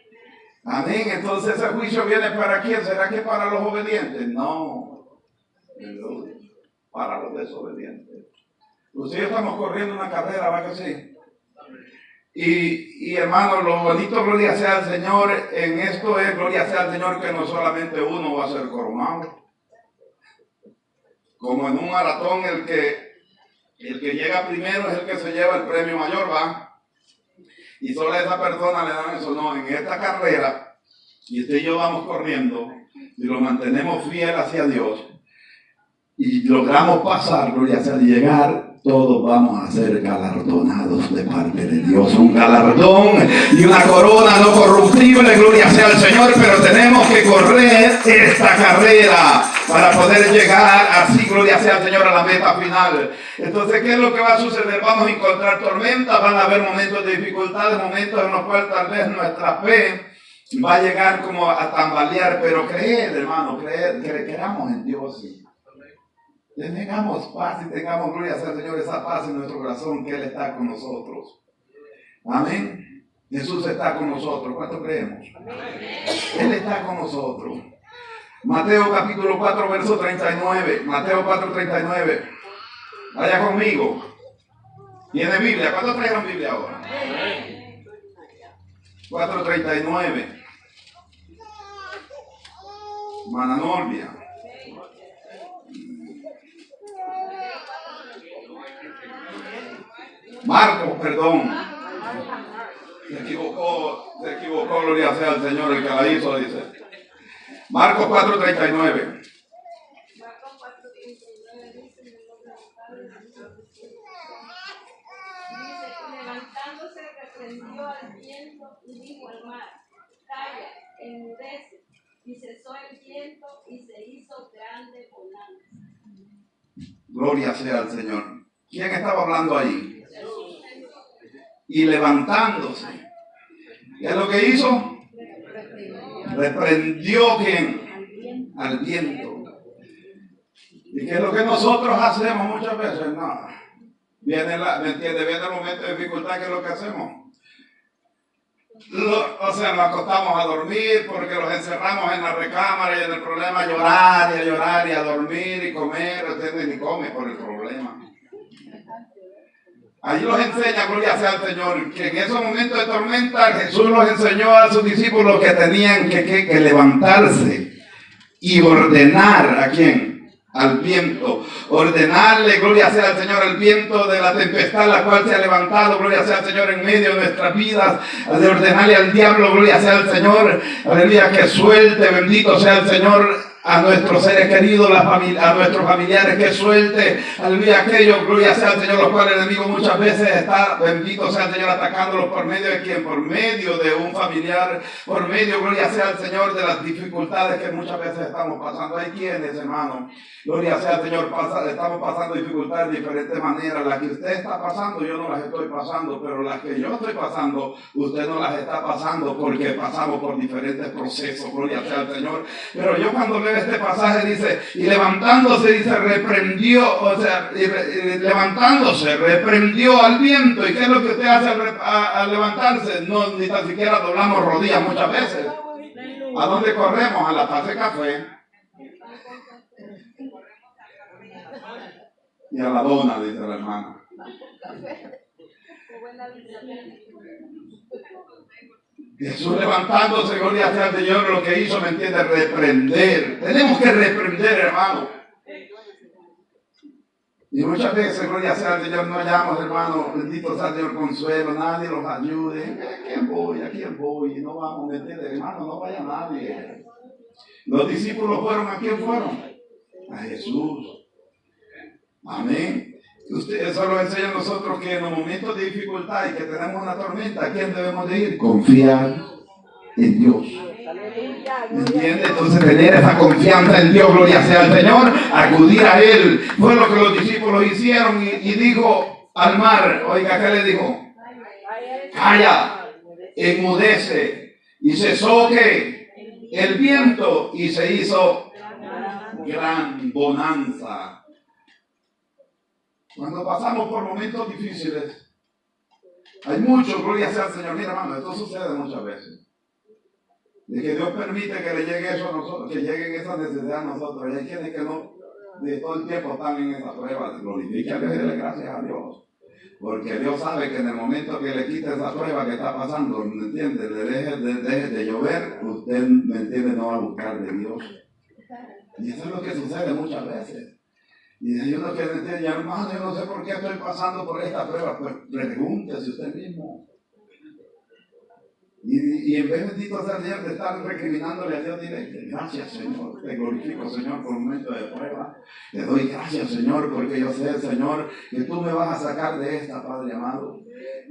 A: Amén. Entonces, ¿ese juicio viene para quién? ¿Será que para los obedientes? No. Para los desobedientes. Ustedes estamos corriendo una carrera, ¿va que sí? Y hermano, lo bonito, gloria sea al Señor, en esto es, gloria sea al Señor, que no solamente uno va a ser coronado. Como en un maratón, el que llega primero es el que se lleva el premio mayor, ¿va? Y solo a esa persona le dan eso. No, en esta carrera, y usted y yo vamos corriendo, y lo mantenemos fiel hacia Dios, y logramos pasar, gloria sea, llegar, todos vamos a ser galardonados de parte de Dios. Un galardón y una corona no corruptible, gloria sea al Señor, pero tenemos que correr esta carrera para poder llegar así, gloria sea al Señor, a la meta final. Entonces, ¿qué es lo que va a suceder? Vamos a encontrar tormentas, van a haber momentos de dificultades, momentos en los cuales tal vez nuestra fe va a llegar como a tambalear, pero creer, hermano, creamos en Dios, sí. Tengamos paz y tengamos, gloria sea al Señor, esa paz en nuestro corazón, que Él está con nosotros. Amén. Jesús está con nosotros. ¿Cuánto creemos? Él está con nosotros. Mateo capítulo 4, verso 39. Mateo 4, 39. Vaya conmigo. ¿Tiene Biblia? ¿Cuántos trajeron Biblia ahora? 4, 39. Mananolvia. Marcos, perdón. Se equivocó, gloria sea al Señor, el que la hizo, dice. Marcos 4:39.
B: Marcos 4:39 dice, en el nombre del Padre, del Hijo y del Espíritu Santo. Dice, levantándose reprendió al viento y dijo al mar, calla, enmudece. Y cesó el viento y se hizo grande bonanza.
A: Gloria sea al Señor. ¿Quién estaba hablando ahí? Y levantándose. ¿Qué es lo que hizo? Reprendió ¿quién? Al viento. ¿Y qué es lo que nosotros hacemos muchas veces? No. Viene el momento de dificultad, ¿qué es lo que hacemos? O sea, nos acostamos a dormir porque los encerramos en la recámara y en el problema llorar y a llorar y a dormir y comer, ¿entiendes? Ni come por el problema. Allí los enseña, gloria sea al Señor, que en esos momentos de tormenta Jesús los enseñó a sus discípulos que tenían que levantarse y ordenar ¿a quién? Al viento, ordenarle, gloria sea al Señor, al viento de la tempestad, la cual se ha levantado, gloria sea al Señor, en medio de nuestras vidas, de ordenarle al diablo, gloria sea al Señor, aleluya, que suelte, bendito sea el Señor, a nuestros seres queridos, a nuestros familiares, que suelte, aleluya, aquellos, gloria sea al Señor, los cuales el enemigo muchas veces está, bendito sea el Señor, atacándolos por medio de quién, por medio de un familiar, por medio, gloria sea al Señor, de las dificultades que muchas veces estamos pasando. Hay quienes, hermano, gloria sea al Señor, estamos pasando dificultades de diferentes maneras. Las que usted está pasando, yo no las estoy pasando, pero las que yo estoy pasando, usted no las está pasando, porque pasamos por diferentes procesos, gloria sea al Señor. Pero yo cuando leo este pasaje dice, y levantándose, dice, reprendió, o sea, levantándose, reprendió al viento. ¿Y qué es lo que usted hace al levantarse? No, ni tan siquiera doblamos rodillas muchas veces. ¿A dónde corremos? A la taza de café. Y a la dona, dice la hermana. Jesús levantándose, gloria sea al Señor, lo que hizo, ¿me entiende? Reprender. Tenemos que reprender, hermano. Y muchas veces, gloria sea al Señor, no hallamos, hermano, bendito sea el Señor, consuelo, nadie los ayude. ¿A quién voy? ¿A quién voy? Y no vamos, ¿me entiende? Hermano, no vaya nadie. Los discípulos fueron, ¿a quién fueron? A Jesús. Amén. Ustedes solo enseñan a nosotros que en los momentos de dificultad y que tenemos una tormenta, ¿a quién debemos de ir? Confiar en Dios. ¿Me entiende? Entonces tener esa confianza en Dios, gloria sea al Señor, acudir a Él. Fue lo que los discípulos hicieron y dijo al mar, oiga, ¿qué le dijo? Calla, enmudece, y cesó que el viento y se hizo gran bonanza. Cuando pasamos por momentos difíciles, hay mucho, gloria sea al Señor. Mira, hermano, esto sucede muchas veces. De que Dios permite que le llegue eso a nosotros, que lleguen esas necesidades a nosotros. Y hay quienes que no, de todo el tiempo están en esa prueba. Glorifique a Dios y dele gracias a Dios. Porque Dios sabe que en el momento que le quite esa prueba que está pasando, ¿me entiende? Le deje de llover, usted, ¿me entiende? No va a buscar de Dios. Y eso es lo que sucede muchas veces. Y hay uno que dice, hermano, yo no sé por qué estoy pasando por esta prueba. Pues pregúntese usted mismo. Y en vez, bendito sea Dios, de estar recriminándole a Dios, dile, gracias Señor, te glorifico Señor por un momento de prueba. Te doy gracias Señor, porque yo sé Señor que tú me vas a sacar de esta, Padre amado.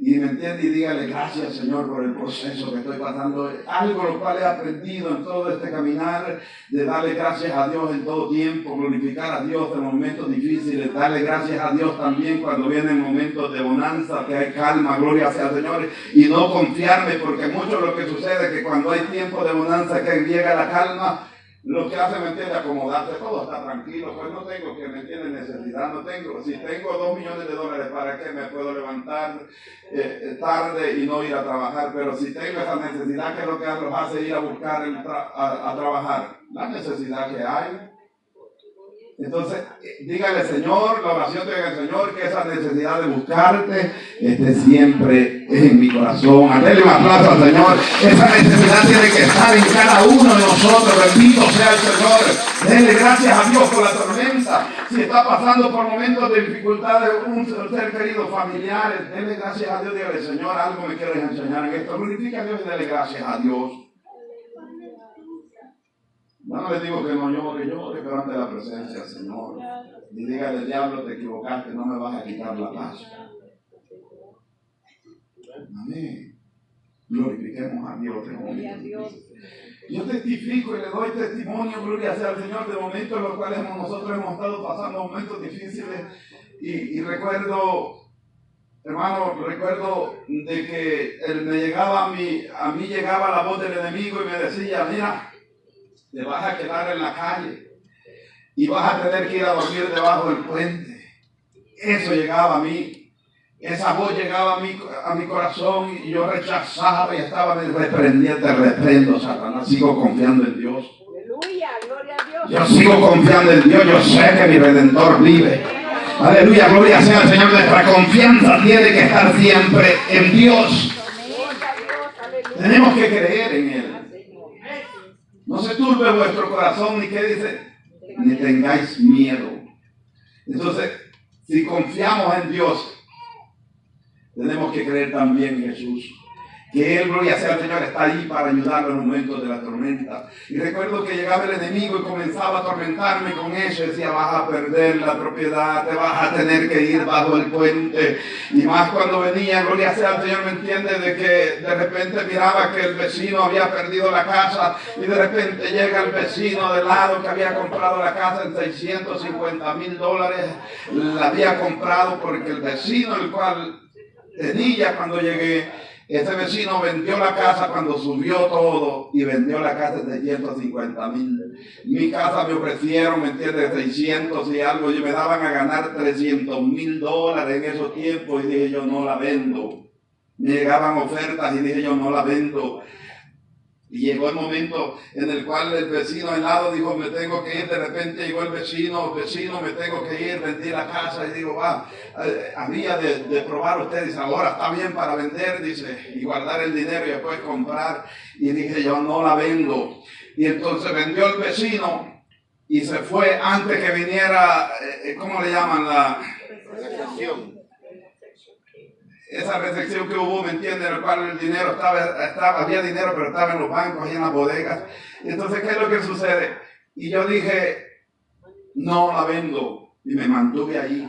A: Y me entiende, y dígale gracias Señor por el proceso que estoy pasando. Algo lo cual he aprendido en todo este caminar, de darle gracias a Dios en todo tiempo, glorificar a Dios en momentos difíciles, darle gracias a Dios también cuando vienen momentos de bonanza, que hay calma, gloria sea al Señor, y no confiarme, porque mucho lo que sucede es que cuando hay tiempo de bonanza, que llega la calma, lo que hace, ¿me entiende? Acomodarse, todo está tranquilo, pues no tengo que, ¿me entiende? Necesidad, no tengo. Si tengo $2 millones, ¿para qué me puedo levantar tarde y no ir a trabajar? Pero si tengo esa necesidad, ¿qué es lo que los hace ir a buscar a trabajar? La necesidad que hay. Entonces, dígale Señor, la oración de el Señor, que esa necesidad de buscarte esté siempre en mi corazón. Dale un aplauso al Señor. Esa necesidad tiene que estar en cada uno de nosotros. Bendito sea el Señor. Denle gracias a Dios por la tormenta. Si está pasando por momentos de dificultad de un ser querido, familiares, denle gracias a Dios. Dígale, Señor, algo me quieres enseñar en esto. Glorifica a Dios y dele gracias a Dios. No les digo que no llore, pero ante la presencia del Señor. Y dígale, diablo, te equivocaste, no me vas a quitar la paz. Amén. Glorifiquemos a Dios. Yo testifico y le doy testimonio, gloria sea al Señor, de momentos en los cuales nosotros hemos estado pasando momentos difíciles. Y recuerdo, hermano, de que a mí llegaba la voz del enemigo y me decía, mira, te vas a quedar en la calle y vas a tener que ir a dormir debajo del puente. Eso llegaba a mí. esa voz llegaba a mi corazón y yo rechazaba y estaba reprendiendo, te reprendo, Satanás. Sigo confiando en Dios.
B: Aleluya, gloria a Dios.
A: Yo sigo confiando en Dios. Yo sé que mi Redentor vive. Aleluya, gloria sea al Señor. Nuestra confianza tiene que estar siempre en Dios. Tenemos que creer en Él. No se turbe vuestro corazón, ni que dice, ni tengáis miedo. Entonces, si confiamos en Dios, tenemos que creer también en Jesús. Que Él, gloria sea al Señor, está ahí para ayudarlo en los momentos de la tormenta. Y recuerdo que llegaba el enemigo y comenzaba a atormentarme con eso. Decía, vas a perder la propiedad, te vas a tener que ir bajo el puente. Y más cuando venía, gloria sea al Señor, ¿me entiende? De que de repente miraba que el vecino había perdido la casa. Y de repente llega el vecino de lado que había comprado la casa en $650,000. La había comprado porque el vecino, el cual tenía cuando llegué, ese vecino vendió la casa cuando subió todo y vendió la casa de $150,000. Mi casa me ofrecieron, ¿me entiendes? 600 y algo, y me daban a ganar $300,000 en esos tiempos y dije yo no la vendo. Me llegaban ofertas y dije yo no la vendo. Y llegó el momento en el cual el vecino al lado dijo, me tengo que ir. De repente llegó el vecino, me tengo que ir, vendí la casa. Y digo, había de probar usted. Dice, ahora está bien para vender, dice, y guardar el dinero y después comprar. Y dije, yo no la vendo. Y entonces vendió el vecino y se fue antes que viniera, ¿cómo le llaman? La recepción. Esa recepción que hubo, ¿me entiendes? En el cual el dinero había dinero, pero estaba en los bancos y en las bodegas. Entonces, ¿qué es lo que sucede? Y yo dije, no la vendo. Y me mantuve ahí.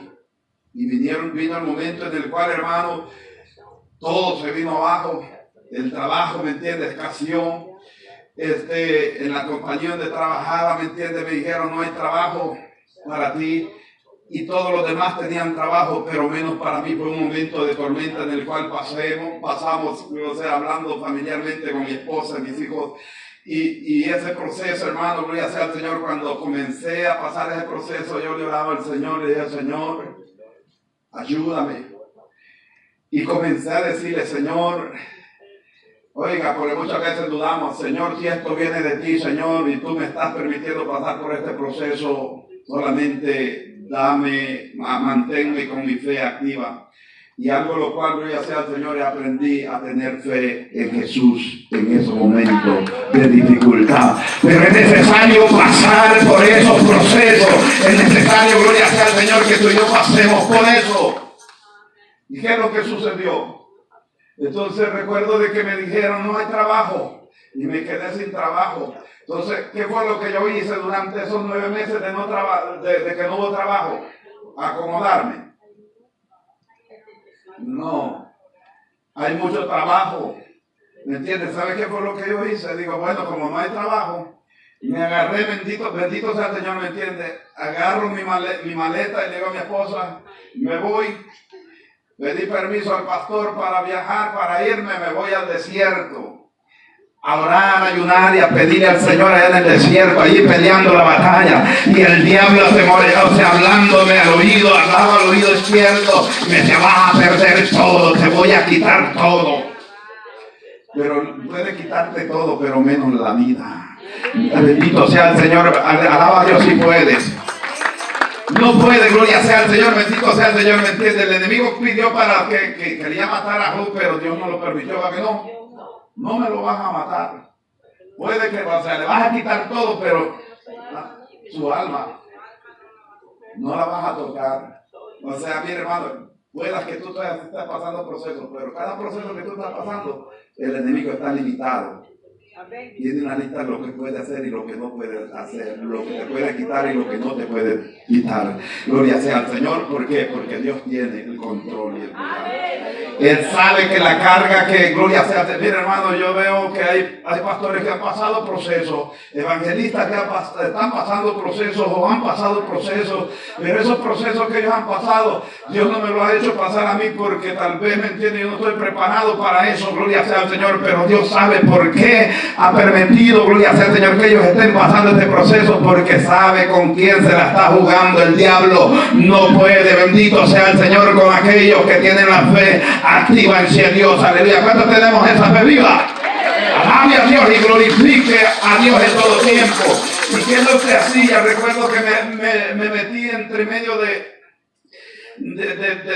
A: Y vino el momento en el cual, hermano, todo se vino abajo. El trabajo, ¿me entiendes? Escaseó. En la compañía donde trabajaba, ¿me entiendes? Me dijeron, no hay trabajo para ti. Y todos los demás tenían trabajo, pero menos para mí. Fue un momento de tormenta en el cual pasamos, o sea, hablando familiarmente con mi esposa y mis hijos. Y ese proceso, hermano, gloria sea al Señor, cuando comencé a pasar ese proceso, yo le oraba al Señor, le dije, Señor, ayúdame. Y comencé a decirle, Señor, oiga, porque muchas veces dudamos, Señor, si esto viene de ti, Señor, y tú me estás permitiendo pasar por este proceso, solamente manténme con mi fe activa. Y algo lo cual, gloria sea al Señor, aprendí a tener fe en Jesús en esos momentos de dificultad. Pero es necesario pasar por esos procesos. Es necesario, gloria sea al Señor, que tú y yo pasemos por eso. ¿Y qué es lo que sucedió? Entonces recuerdo de que me dijeron, no hay trabajo. Y me quedé sin trabajo. Entonces, ¿qué fue lo que yo hice durante esos 9 meses de que no hubo trabajo? Acomodarme. No. Hay mucho trabajo. ¿Me entiendes? ¿Sabes qué fue lo que yo hice? Digo, bueno, como no hay trabajo, me agarré, bendito sea el Señor, ¿me entiendes? Agarro mi maleta y le digo a mi esposa, me voy. Pedí permiso al pastor para viajar, para irme, me voy al desierto. A orar, a ayunar y a pedirle al Señor allá en el desierto, allí peleando la batalla. Y el diablo hablándome al oído, hablaba al oído izquierdo. Me decía, vas a perder todo, te voy a quitar todo. Pero puede quitarte todo, pero menos la vida. Bendito sea el Señor, alaba a Dios si puedes. No puede, gloria sea al Señor, bendito sea el Señor, ¿me entiende? El enemigo pidió para que quería matar a Job, pero Dios no lo permitió, ¿para que no? No me lo vas a matar. Puede que, le vas a quitar todo, pero su alma no la vas a tocar. O sea, mi hermano, puedas que tú estés pasando procesos, pero cada proceso que tú estás pasando, el enemigo está limitado. Tiene una lista de lo que puede hacer y lo que no puede hacer, lo que te puede quitar y lo que no te puede quitar. Gloria sea al Señor. ¿Por qué? Porque Dios tiene el control y el cuidado. Él sabe que la carga que, gloria sea al Señor. Mira, hermano, yo veo que hay pastores que han pasado procesos, evangelistas que están pasando procesos o han pasado procesos, pero esos procesos que ellos han pasado, Dios no me lo ha hecho pasar a mí porque tal vez, ¿me entiende? Yo no estoy preparado para eso, gloria sea al Señor, pero Dios sabe por qué ha permitido, gloria sea al Señor, que ellos estén pasando este proceso porque sabe con quién se la está jugando. El diablo no puede, bendito sea el Señor, con aquellos que tienen la fe activa en sí, Dios. Aleluya. ¿Cuántos tenemos esa fe viva? Alabe a Dios y glorifique a Dios en todo tiempo. ¿Y qué es lo que hacía? Recuerdo que me metí entre medio de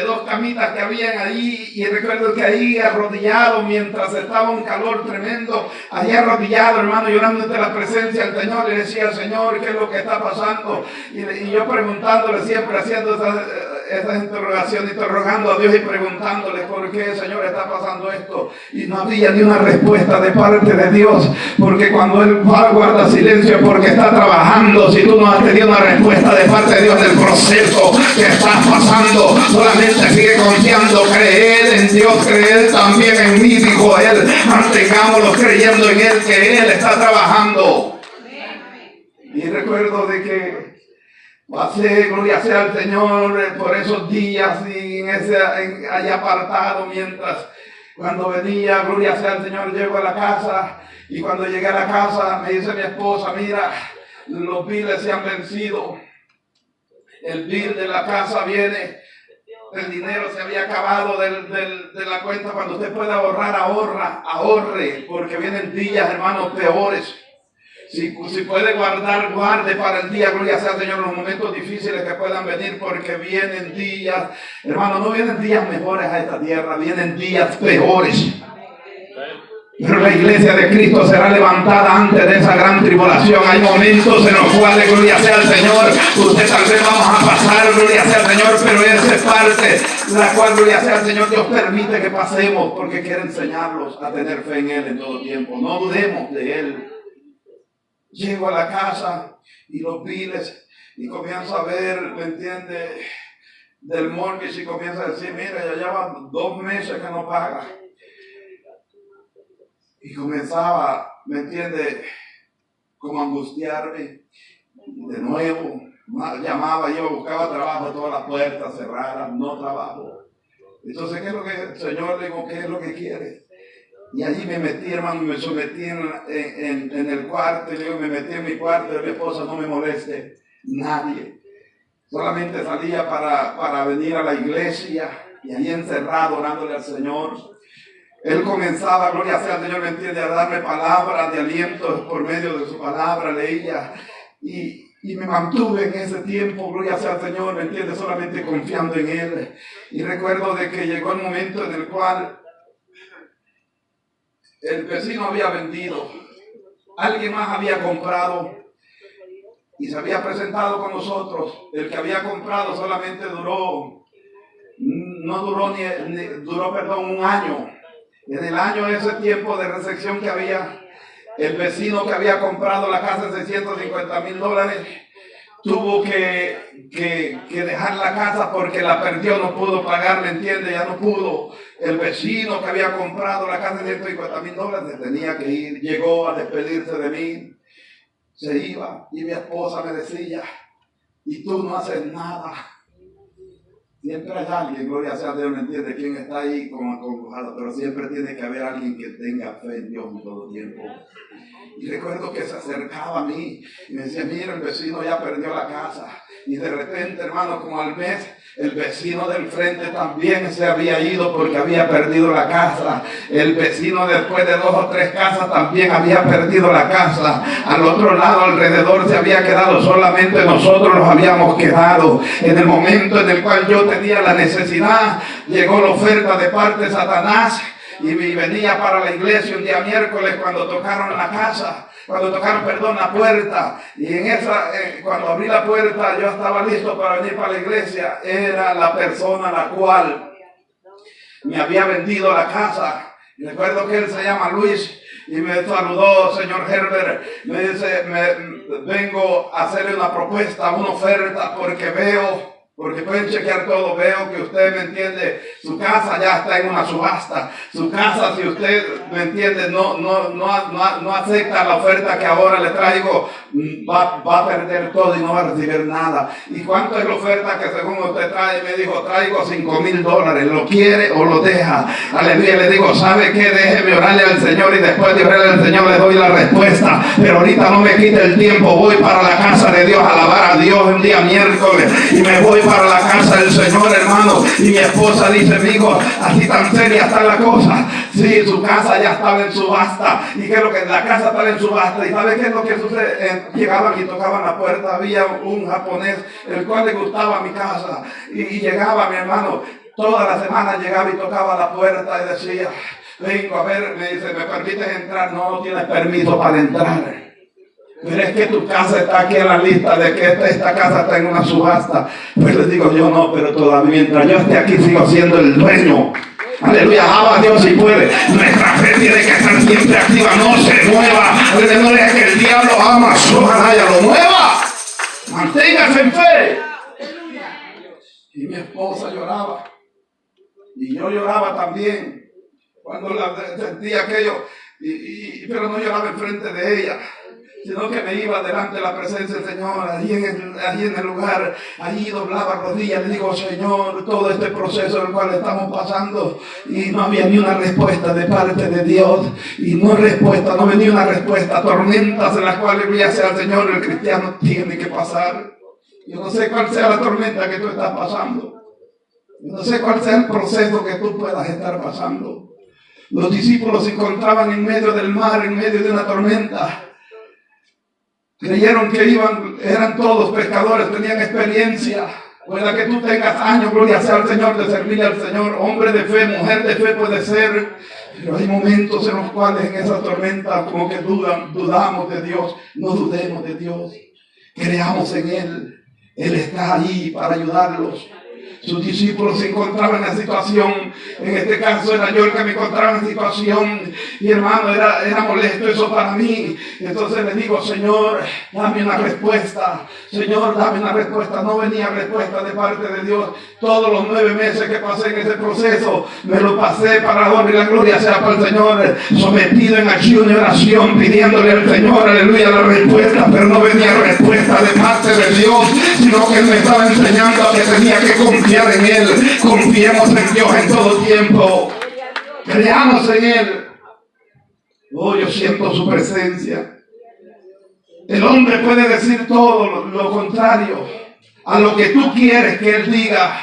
A: dos camitas que habían ahí, y recuerdo que ahí arrodillado, mientras estaba un calor tremendo, allí arrodillado, hermano, llorando ante la presencia del Señor, le decía al Señor qué es lo que está pasando, y yo preguntándole siempre, haciendo esas interrogaciones, interrogando a Dios y preguntándole por qué, Señor, está pasando esto, y no había ni una respuesta de parte de Dios, porque cuando Él guarda silencio porque está trabajando. Si tú no has tenido una respuesta de parte de Dios del proceso que estás pasando, solamente sigue confiando, creed en Dios, creed también en mí, dijo Él. Mantengámoslo creyendo en Él, que Él está trabajando. Y recuerdo de que pasé, gloria sea al Señor, por esos días y allá apartado, mientras cuando venía, gloria sea al Señor, llego a la casa, y cuando llegué a la casa me dice mi esposa, mira, los biles se han vencido, el bill de la casa viene, el dinero se había acabado de la cuenta. Cuando usted pueda ahorrar, ahorre, porque vienen días, hermanos, peores. Si puede guardar, guarde para el día, gloria sea al Señor, los momentos difíciles que puedan venir, porque vienen días, hermano, no vienen días mejores a esta tierra, vienen días peores. Pero la iglesia de Cristo será levantada antes de esa gran tribulación. Hay momentos en los cuales, gloria sea al Señor, usted tal vez vamos a pasar, gloria sea al Señor, pero esa es parte la cual, gloria sea al Señor, Dios permite que pasemos porque quiere enseñarlos a tener fe en Él en todo tiempo. No dudemos de Él. Llego a la casa y los biles, y comienzo a ver, ¿me entiende?, del mortgage, y comienzo a decir, mira, ya lleva 2 meses que no paga. Y comenzaba, ¿me entiende?, como a angustiarme de nuevo. Llamaba yo, buscaba trabajo, todas las puertas cerradas, no trabajo. Entonces, ¿qué es lo que el Señor le dijo? ¿Qué es lo que quiere? Y allí me metí, hermano, me sometí en el cuarto, y luego me metí en mi cuarto, y mi esposa, no me moleste nadie. Solamente salía para venir a la iglesia, y allí encerrado, orándole al Señor. Él comenzaba, gloria sea al Señor, me entiende, a darme palabras de aliento por medio de su palabra, leía, y me mantuve en ese tiempo, gloria sea al Señor, me entiende, solamente confiando en Él. Y recuerdo de que llegó el momento en el cual el vecino había vendido, alguien más había comprado y se había presentado con nosotros. El que había comprado solamente duró un año. En el año, ese tiempo de recesión que había, el vecino que había comprado la casa de $650,000 tuvo que dejar la casa porque la perdió, no pudo pagar, ¿me entiende? Ya no pudo. El vecino que había comprado la casa de $150,000 se tenía que ir, llegó a despedirse de mí, se iba, y mi esposa me decía, y tú no haces nada. Siempre hay alguien, gloria sea a Dios, ¿me entiende?, quien está ahí como acongojado, pero siempre tiene que haber alguien que tenga fe en Dios en todo tiempo. Y recuerdo que se acercaba a mí y me decía, mira, el vecino ya perdió la casa. Y de repente, hermano, como al mes, el vecino del frente también se había ido porque había perdido la casa. El vecino después de 2 o 3 casas también había perdido la casa. Al otro lado, alrededor, se había quedado solamente nosotros nos habíamos quedado. En el momento en el cual yo tenía la necesidad, llegó la oferta de parte de Satanás. Y venía para la iglesia un día miércoles cuando tocaron la casa, la puerta. Y cuando abrí la puerta, yo estaba listo para venir para la iglesia. Era la persona la cual me había vendido la casa. Y recuerdo que él se llama Luis y me saludó, señor Herbert. Me dice, vengo a hacerle una propuesta, una oferta, porque veo Porque pueden chequear todo. Veo que usted, ¿me entiende? Su casa ya está en una subasta. Su casa, si usted, ¿me entiende? No acepta la oferta que ahora le traigo, va a perder todo y no va a recibir nada. ¿Y cuánto es la oferta que según usted trae? Me dijo, traigo $5,000. ¿Lo quiere o lo deja? Aleluya. Le digo, ¿sabe qué? Déjeme orarle al Señor y después de orarle al Señor le doy la respuesta. Pero ahorita no me quite el tiempo. Voy para la casa de Dios a alabar a Dios un día miércoles y me voy para la casa del Señor, hermano. Y mi esposa dice, amigo, así tan seria está la cosa. Sí, su casa ya estaba en subasta. ¿Y qué es lo que? La casa estaba en subasta. ¿Y sabe qué es lo que sucede? Llegaban y tocaban la puerta. Había un japonés, el cual le gustaba mi casa. Y llegaba, mi hermano, toda la semana llegaba y tocaba la puerta y decía, vengo a ver, me dice, ¿me permites entrar? No tienes permiso para entrar. Pero es que tu casa está aquí en la lista de que esta casa está en una subasta. Pues les digo, yo no, pero todavía mientras yo esté aquí sigo siendo el dueño. Aleluya, alaba a Dios si puede. Nuestra fe tiene que estar siempre activa, no se mueva. No es que el diablo ama, ojalá lo mueva. Manténgase en fe. Y mi esposa lloraba. Y yo lloraba también cuando sentía aquello. Pero no lloraba enfrente de ella, sino que me iba delante de la presencia del Señor, allí en el lugar, allí doblaba rodillas, le digo, Señor, todo este proceso en el cual estamos pasando, y no había ni una respuesta de parte de Dios, y no venía una respuesta, tormentas en las cuales, gloria sea al Señor, el cristiano tiene que pasar. Yo no sé cuál sea la tormenta que tú estás pasando, yo no sé cuál sea el proceso que tú puedas estar pasando. Los discípulos se encontraban en medio del mar, en medio de una tormenta. Creyeron que eran todos pescadores, tenían experiencia. Puede que tú tengas años, gloria sea al Señor, de servirle al Señor. Hombre de fe, mujer de fe puede ser. Pero hay momentos en los cuales en esa tormenta como que dudamos de Dios. No dudemos de Dios. Creamos en Él. Él está allí para ayudarlos. Sus discípulos se encontraban en la situación, en este caso era yo el que me encontraba en la situación, y hermano, era molesto eso para mí. Entonces le digo, Señor, dame una respuesta. Señor, dame una respuesta. No venía respuesta de parte de Dios. Todos los 9 meses que pasé en ese proceso, me lo pasé para la honra y la gloria sea para el Señor, sometido en acción y oración, pidiéndole al Señor, aleluya, la respuesta. Pero no venía respuesta de parte de Dios, sino que Él me estaba enseñando a que tenía que confiar en Él. Confiemos en Dios en todo tiempo. Creamos en Él. Oh, yo siento su presencia. El hombre puede decir todo lo contrario a lo que tú quieres que Él diga.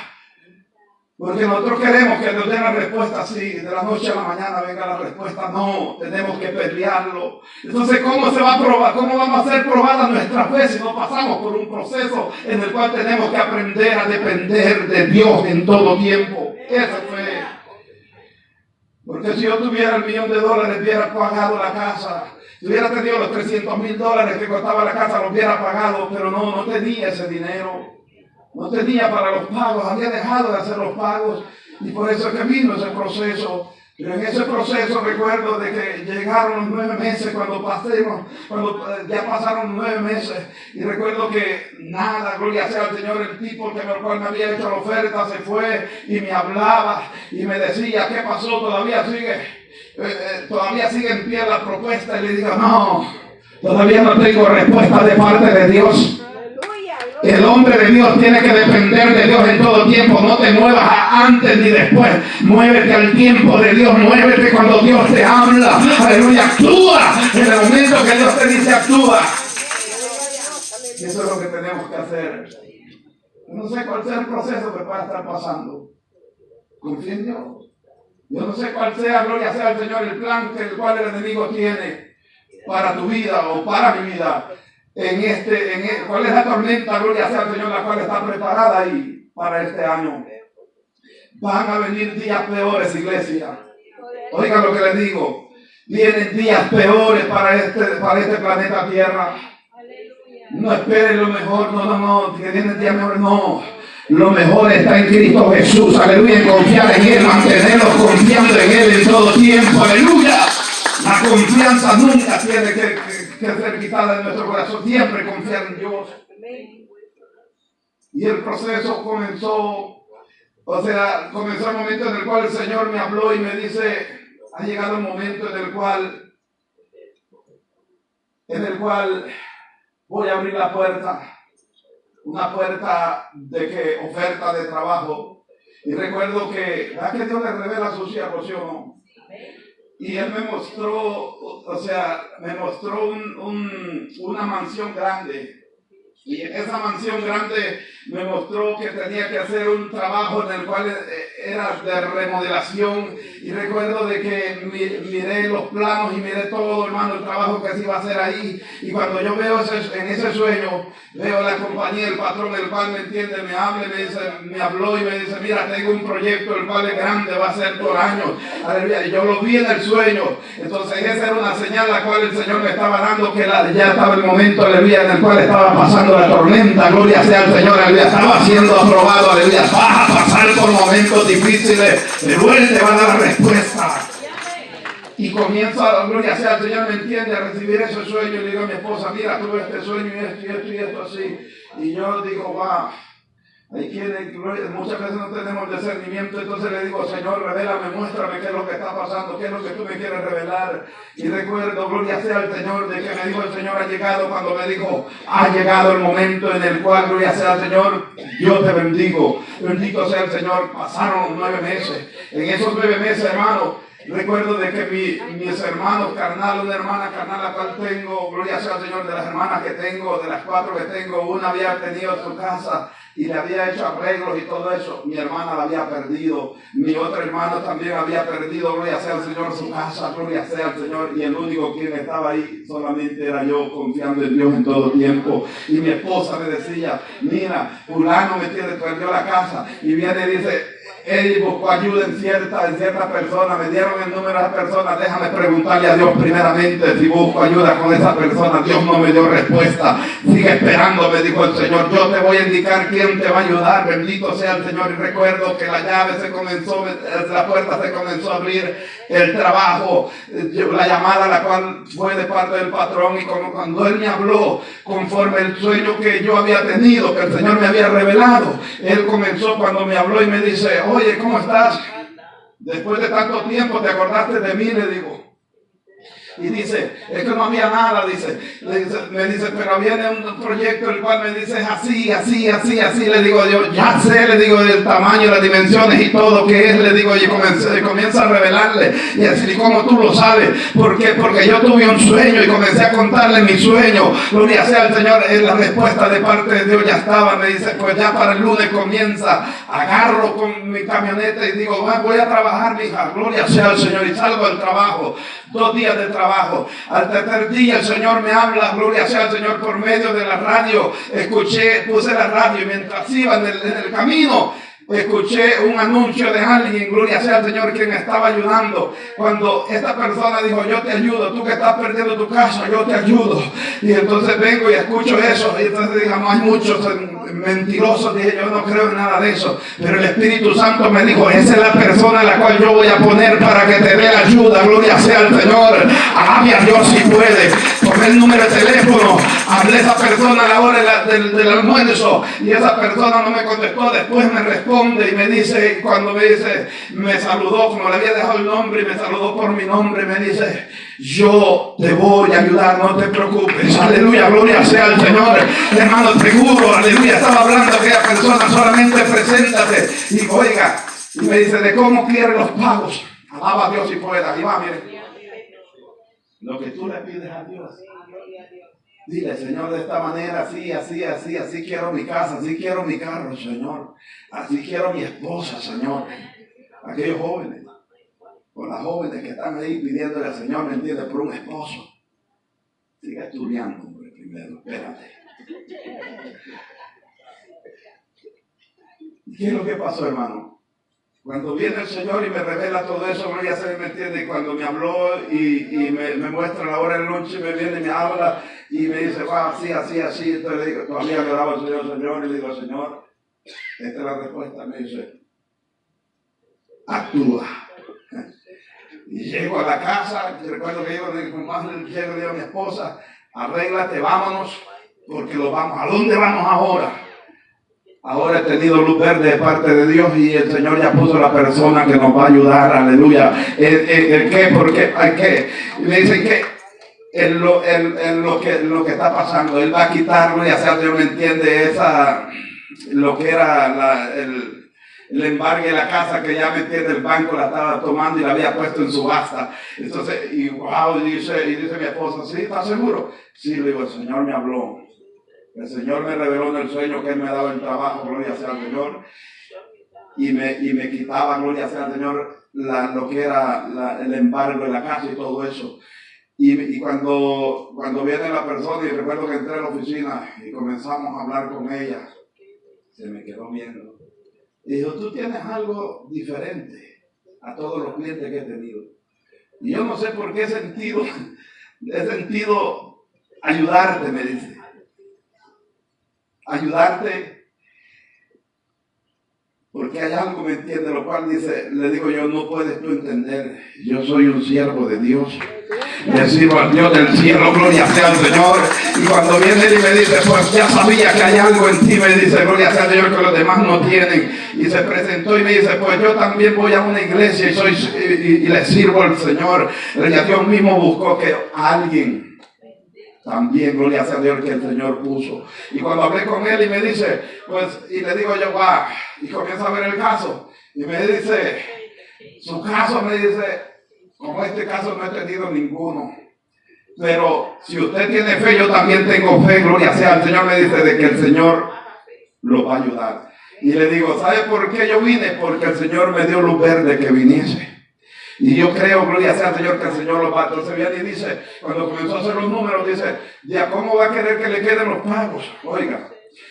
A: Porque nosotros queremos que nos den la respuesta así, de la noche a la mañana venga la respuesta. No, tenemos que pelearlo. Entonces, ¿cómo se va a probar? ¿Cómo vamos a ser probada nuestra fe si no pasamos por un proceso en el cual tenemos que aprender a depender de Dios en todo tiempo? Esa fe. Porque si yo tuviera el $1,000,000, hubiera pagado la casa. Si hubiera tenido los $300,000 que costaba la casa, lo hubiera pagado, pero no tenía ese dinero. No tenía para los pagos, había dejado de hacer los pagos, y por eso es que vino ese proceso. Pero en ese proceso recuerdo de que llegaron los 9 meses cuando ya pasaron 9 meses, y recuerdo que nada, gloria sea al Señor, el tipo que el cual me había hecho la oferta se fue y me hablaba y me decía, ¿qué pasó? Todavía sigue en pie la propuesta, y le digo, no, todavía no tengo respuesta de parte de Dios. El hombre de Dios tiene que depender de Dios en todo tiempo. No te muevas antes ni después. Muévete al tiempo de Dios. Muévete cuando Dios te habla. Aleluya, actúa. En el momento que Dios te dice actúa. Y eso es lo que tenemos que hacer. No sé cuál sea el proceso que pueda estar pasando. Confía en Dios. Yo no sé cuál sea, gloria sea al Señor, el plan que el cual el enemigo tiene para tu vida o para mi vida. ¿Cuál es la tormenta, gloria sea al Señor, la cual está preparada ahí para este año? Van a venir días peores, iglesia. Oigan lo que les digo. Vienen días peores para este planeta Tierra. No esperen lo mejor, no, que vienen días mejores, no. Lo mejor está en Cristo Jesús, aleluya, en confiar en Él, mantenernos confiando en Él en todo tiempo, aleluya. La confianza nunca tiene que ser quitada de nuestro corazón, siempre confiar en Dios. Y el proceso comenzó, comenzó el momento en el cual el Señor me habló y me dice, ha llegado el momento en el cual voy a abrir la puerta, una puerta de oferta de trabajo. Y recuerdo que Dios le revela a sus siervos, ¿sí o no? Y Él me mostró, una mansión grande. Y en esa mansión grande me mostró que tenía que hacer un trabajo en el cual era de remodelación. Y recuerdo de que miré los planos y miré todo, hermano, el trabajo que se iba a hacer ahí. Y cuando yo veo en ese sueño, veo la compañía, el patrón, el cual me entiende, me habla, me habló y me dice, mira, tengo un proyecto el cual es grande, va a ser por años. Aleluya. Y yo lo vi en el sueño. Entonces esa era una señal la cual el Señor me estaba dando, que ya estaba el momento, aleluya, en el cual estaba pasando la tormenta. Gloria sea al Señor, aleluya. Estaba siendo aprobado, aleluya. Vas a pasar por momentos difíciles, pero Él te va a dar la respuesta. Y comienza, gloria sea al Señor, me entiende, a recibir ese sueño. Y le digo a mi esposa, mira, tuve este sueño y esto así. Y yo digo, wow. Hay quienes, muchas veces no tenemos discernimiento, entonces le digo, Señor, revélame, muéstrame qué es lo que está pasando, qué es lo que tú me quieres revelar. Y recuerdo, gloria sea al Señor, de que me dijo el Señor ha llegado, cuando me dijo, ha llegado el momento en el cual, gloria sea al Señor, yo te bendigo. Bendito sea el Señor. Pasaron 9 meses. En esos 9 meses, hermano, recuerdo de que mis hermanos carnal, una hermana carnal la cual tengo, gloria sea al Señor, de las hermanas que tengo, de las 4 que tengo, una había tenido su casa y le había hecho arreglos y todo eso. Mi hermana la había perdido, mi otro hermano también había perdido, gloria sea al Señor, su casa, gloria sea al Señor, y el único quien estaba ahí solamente era yo, confiando en Dios en todo tiempo. Y mi esposa me decía, mira, fulano perdió la casa, y viene y dice, él buscó ayuda en cierta persona, me dieron el número de esa persona, déjame preguntarle a Dios primeramente si busco ayuda con esa persona. Dios no me dio respuesta, sigue esperando, me dijo el Señor, yo te voy a indicar quién te va a ayudar, bendito sea el Señor. Y recuerdo que la puerta se comenzó a abrir, el trabajo, la llamada la cual fue de parte del patrón, y cuando él me habló conforme el sueño que yo había tenido, que el Señor me había revelado, él comenzó cuando me habló y me dice, oye, ¿cómo estás? Después de tanto tiempo, ¿te acordaste de mí? Le digo. Y dice, es que no había nada, me dice, pero viene un proyecto el cual me dice así. Le digo yo, ya sé, le digo el tamaño, las dimensiones y todo que es, le digo, y comienza a revelarle. Y así, ¿cómo tú lo sabes? ¿Por qué? Porque yo tuve un sueño y comencé a contarle mi sueño. Gloria sea al Señor, la respuesta de parte de Dios ya estaba. Me dice, pues ya para el lunes comienza. Agarro con mi camioneta y digo, voy a trabajar, mi hija, gloria sea al Señor, y salgo del trabajo. 2 días de trabajo. Al tercer día el Señor me habla, gloria sea al Señor, por medio de la radio. Puse la radio y mientras iba en el camino, escuché un anuncio de alguien, gloria sea al Señor, quien me estaba ayudando. Cuando esta persona dijo, yo te ayudo, tú que estás perdiendo tu casa, yo te ayudo. Y entonces vengo y escucho eso. Y entonces digamos, hay muchos mentirosos. Dije, yo no creo en nada de eso. Pero el Espíritu Santo me dijo, esa es la persona a la cual yo voy a poner para que te dé la ayuda. Gloria sea al Señor. Alabe a Dios si puede. Tomé el número de teléfono, hablé a esa persona a la hora del almuerzo, y esa persona no me contestó. Después me responde y me dice, cuando me saludó, como le había dejado el nombre, y me saludó por mi nombre, me dice, yo te voy a ayudar, no te preocupes. Aleluya, gloria sea al Señor. Hermano, seguro, aleluya, estaba hablando a aquella persona, solamente preséntate. Y oiga, y me dice, ¿de cómo quiere los pagos? Alaba a Dios si pueda. Y va, mire, lo que tú le pides a Dios. Dile, Señor, de esta manera, así quiero mi casa, así quiero mi carro, Señor. Así quiero mi esposa, Señor. Aquellos jóvenes, o las jóvenes que están ahí pidiéndole al Señor, ¿me entiendes? Por un esposo. Siga estudiando, hombre, primero, espérate. ¿Qué es lo que pasó, hermano? Cuando viene el Señor y me revela todo eso, gloria sea, ¿me entiende? Y cuando me habló y me muestra la hora del lunch, me viene y me habla y me dice, va, así. Entonces le digo, todavía le daba al Señor, y le digo, Señor, esta es la respuesta. Me dice, actúa. Y llego a la casa, recuerdo que llego a mi esposa, arréglate, vámonos, porque lo vamos. ¿A dónde vamos ahora? Ahora he tenido luz verde de parte de Dios y el Señor ya puso la persona que nos va a ayudar, aleluya. ¿El qué? ¿Por qué? ¿Hay qué? Y me dicen que en lo que está pasando, Él va a quitarlo, ya sea Dios me entiende, lo que era el embargue de la casa, que ya me entiende, el banco la estaba tomando y la había puesto en subasta. Entonces, y wow, dice mi esposa, ¿sí? ¿Estás seguro? Sí, le digo, el Señor me habló. El Señor me reveló en el sueño que Él me daba el trabajo, gloria sea al Señor, y me quitaba, gloria sea al Señor, lo que era el embargo de la casa y todo eso. Y cuando viene la persona, y recuerdo que entré a la oficina y comenzamos a hablar con ella, se me quedó viendo. Y dijo, tú tienes algo diferente a todos los clientes que he tenido. Y yo no sé por qué he sentido ayudarte, me dice. Ayudarte, porque hay algo, me entiende, lo cual dice, le digo yo, no puedes tú entender, yo soy un siervo de Dios, le sirvo al Dios del cielo, gloria sea al Señor. Y cuando viene él y me dice, pues ya sabía que hay algo en ti, me dice, gloria sea al Señor, que los demás no tienen. Y se presentó y me dice, pues yo también voy a una iglesia y le sirvo al Señor. Ya Dios mismo buscó que alguien también, gloria sea a Dios, que el Señor puso. Y cuando hablé con él y me dice, pues, y le digo yo, va, y comienza a ver el caso. Y me dice, su caso, me dice, como este caso no he tenido ninguno. Pero si usted tiene fe, yo también tengo fe, gloria sea al Señor, me dice, de que el Señor lo va a ayudar. Y le digo, ¿sabe por qué yo vine? Porque el Señor me dio luz verde que viniese. Y yo creo, gloria sea al Señor, que el Señor lo va. Entonces viene y dice, cuando comenzó a hacer los números, dice, ¿ya cómo va a querer que le queden los pagos? Oiga.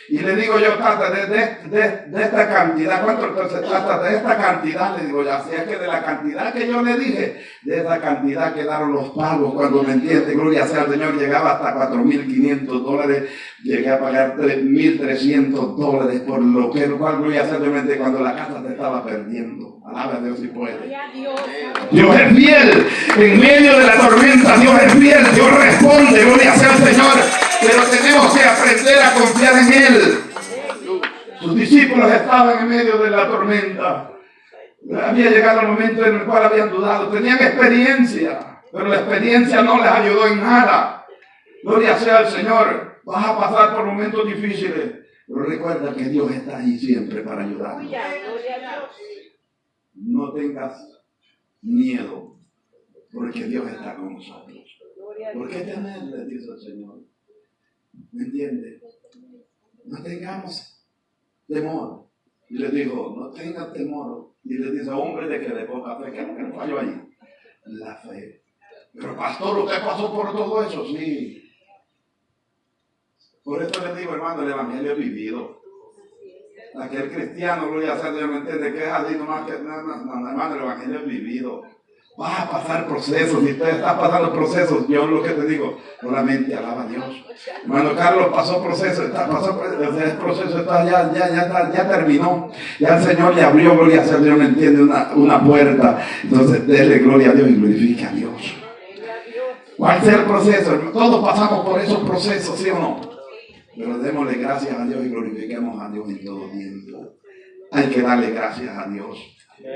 A: Y le digo yo, trata de esta cantidad. ¿Cuánto entonces trata? De esta cantidad, le digo, ya sea que de la cantidad que yo le dije, de esa cantidad quedaron los pagos. Cuando me entiende, gloria sea al Señor, llegaba hasta $4,500. Llegué a pagar $3,300 por lo cual, gloria sea al Señor, cuando la casa se estaba perdiendo. Alaba a Dios si puede. Dios es fiel. En medio de la tormenta, Dios es fiel. Dios responde, gloria sea al Señor. Pero tenemos que aprender a confiar en Él. Sus discípulos estaban en medio de la tormenta. Había llegado el momento en el cual habían dudado. Tenían experiencia, pero la experiencia no les ayudó en nada. Gloria sea al Señor. Vas a pasar por momentos difíciles, pero recuerda que Dios está ahí siempre para ayudarnos. No tengas miedo, porque Dios está con nosotros. ¿Por qué temer? Le dice el Señor. ¿Me entiende? No tengamos temor. Y le dijo, no tengan temor. Y le dice, hombre de que de poca fe, ¿qué es lo que falló ahí? La fe. Pero pastor, ¿usted pasó por todo eso? Sí. Por eso les digo, hermano, el evangelio es vivido. Aquel cristiano, gloria sea Dios, ¿me entiende? Que es así nomás que, no, hermano, el evangelio es vivido. Vas a pasar procesos, si usted está pasando procesos, yo lo que te digo, solamente alaba a Dios. Hermano Carlos pasó proceso, el proceso está ya terminó. Ya el Señor le abrió, gloria a Dios, me entiende, una puerta. Entonces, déle gloria a Dios y glorifique a Dios. ¿Cuál sea el proceso? Todos pasamos por esos procesos, ¿sí o no? Pero démosle gracias a Dios y glorifiquemos a Dios en todo tiempo. Hay que darle gracias a Dios.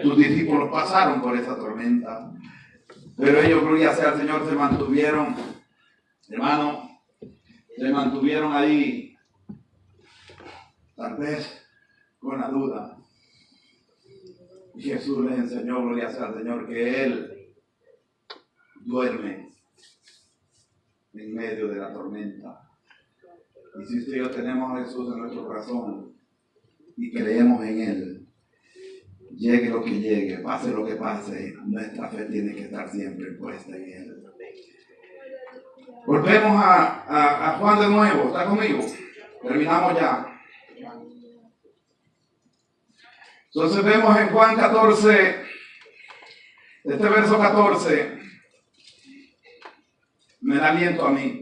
A: Tus discípulos pasaron por esa tormenta, pero ellos, gloria sea al Señor, se mantuvieron, hermano, se mantuvieron ahí, tal vez con la duda. Y Jesús les enseñó, gloria sea al Señor, que Él duerme en medio de la tormenta. Y si usted y yo tenemos a Jesús en nuestro corazón y creemos en Él, llegue lo que llegue, pase lo que pase, nuestra fe tiene que estar siempre puesta en Él. Volvemos a Juan de nuevo, ¿está conmigo? Terminamos ya. Entonces vemos en Juan 14, este verso 14, me da aliento a mí.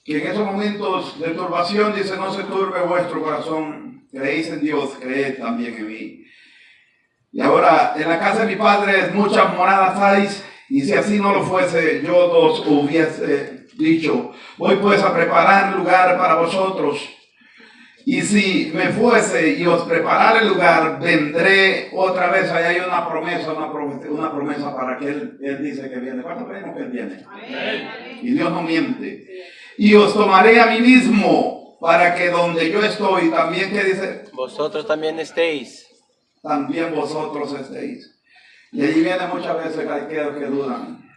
A: Que en esos momentos de turbación dice, no se turbe vuestro corazón, creéis en Dios, creed también en mí. Y ahora, en la casa de mi Padre muchas moradas hay, y si así no lo fuese, yo os hubiese dicho, voy pues a preparar lugar para vosotros. Y si me fuese y os preparara el lugar, vendré otra vez. Ahí hay una promesa para que él dice que viene. ¿Cuánto creemos que Él viene? Amén. Y Dios no miente. Y os tomaré a mí mismo para que donde yo estoy, también, ¿qué dice?
C: Vosotros también estéis.
A: También vosotros estéis. Y allí viene muchas veces aquellos que dudan.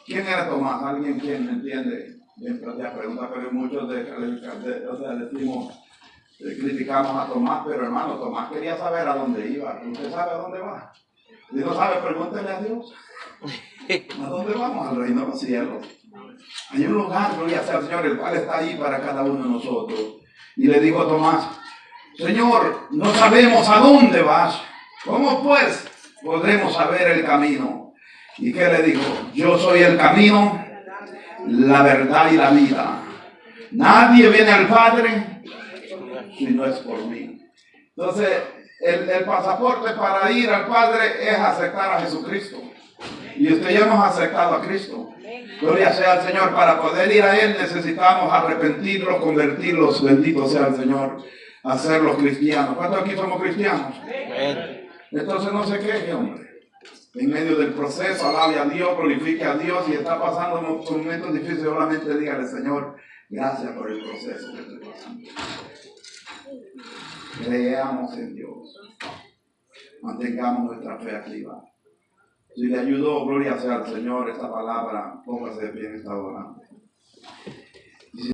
A: ¿Quién era Tomás? ¿Alguien quien entiende? Siempre te pregunta, pero muchos decimos, criticamos a Tomás, pero hermano, Tomás quería saber a dónde iba. ¿Usted sabe a dónde va? Si no sabe, pregúntele a Dios. ¿A dónde vamos? Al reino de los cielos. Hay un lugar, gloria sea al Señor, el cual está ahí para cada uno de nosotros. Y le dijo a Tomás, Señor, no sabemos a dónde vas. ¿Cómo pues podremos saber el camino? ¿Y qué le dijo? Yo soy el camino, la verdad y la vida. Nadie viene al Padre si no es por mí. Entonces, el pasaporte para ir al Padre es aceptar a Jesucristo. Y usted ya hemos aceptado a Cristo. Gloria sea al Señor. Para poder ir a Él necesitamos arrepentirlos, convertirlos, bendito sea el Señor, hacerlos cristianos. ¿Cuántos aquí somos cristianos? Entonces no se queje, hombre. En medio del proceso, alabe a Dios, glorifique a Dios. Y está pasando momentos difíciles, solamente dígale, Señor, gracias por el proceso que estoy pasando. Creamos en Dios. Mantengamos nuestra fe activa. Si le ayudó, gloria sea al Señor, esta palabra, póngase de pie en esta hora.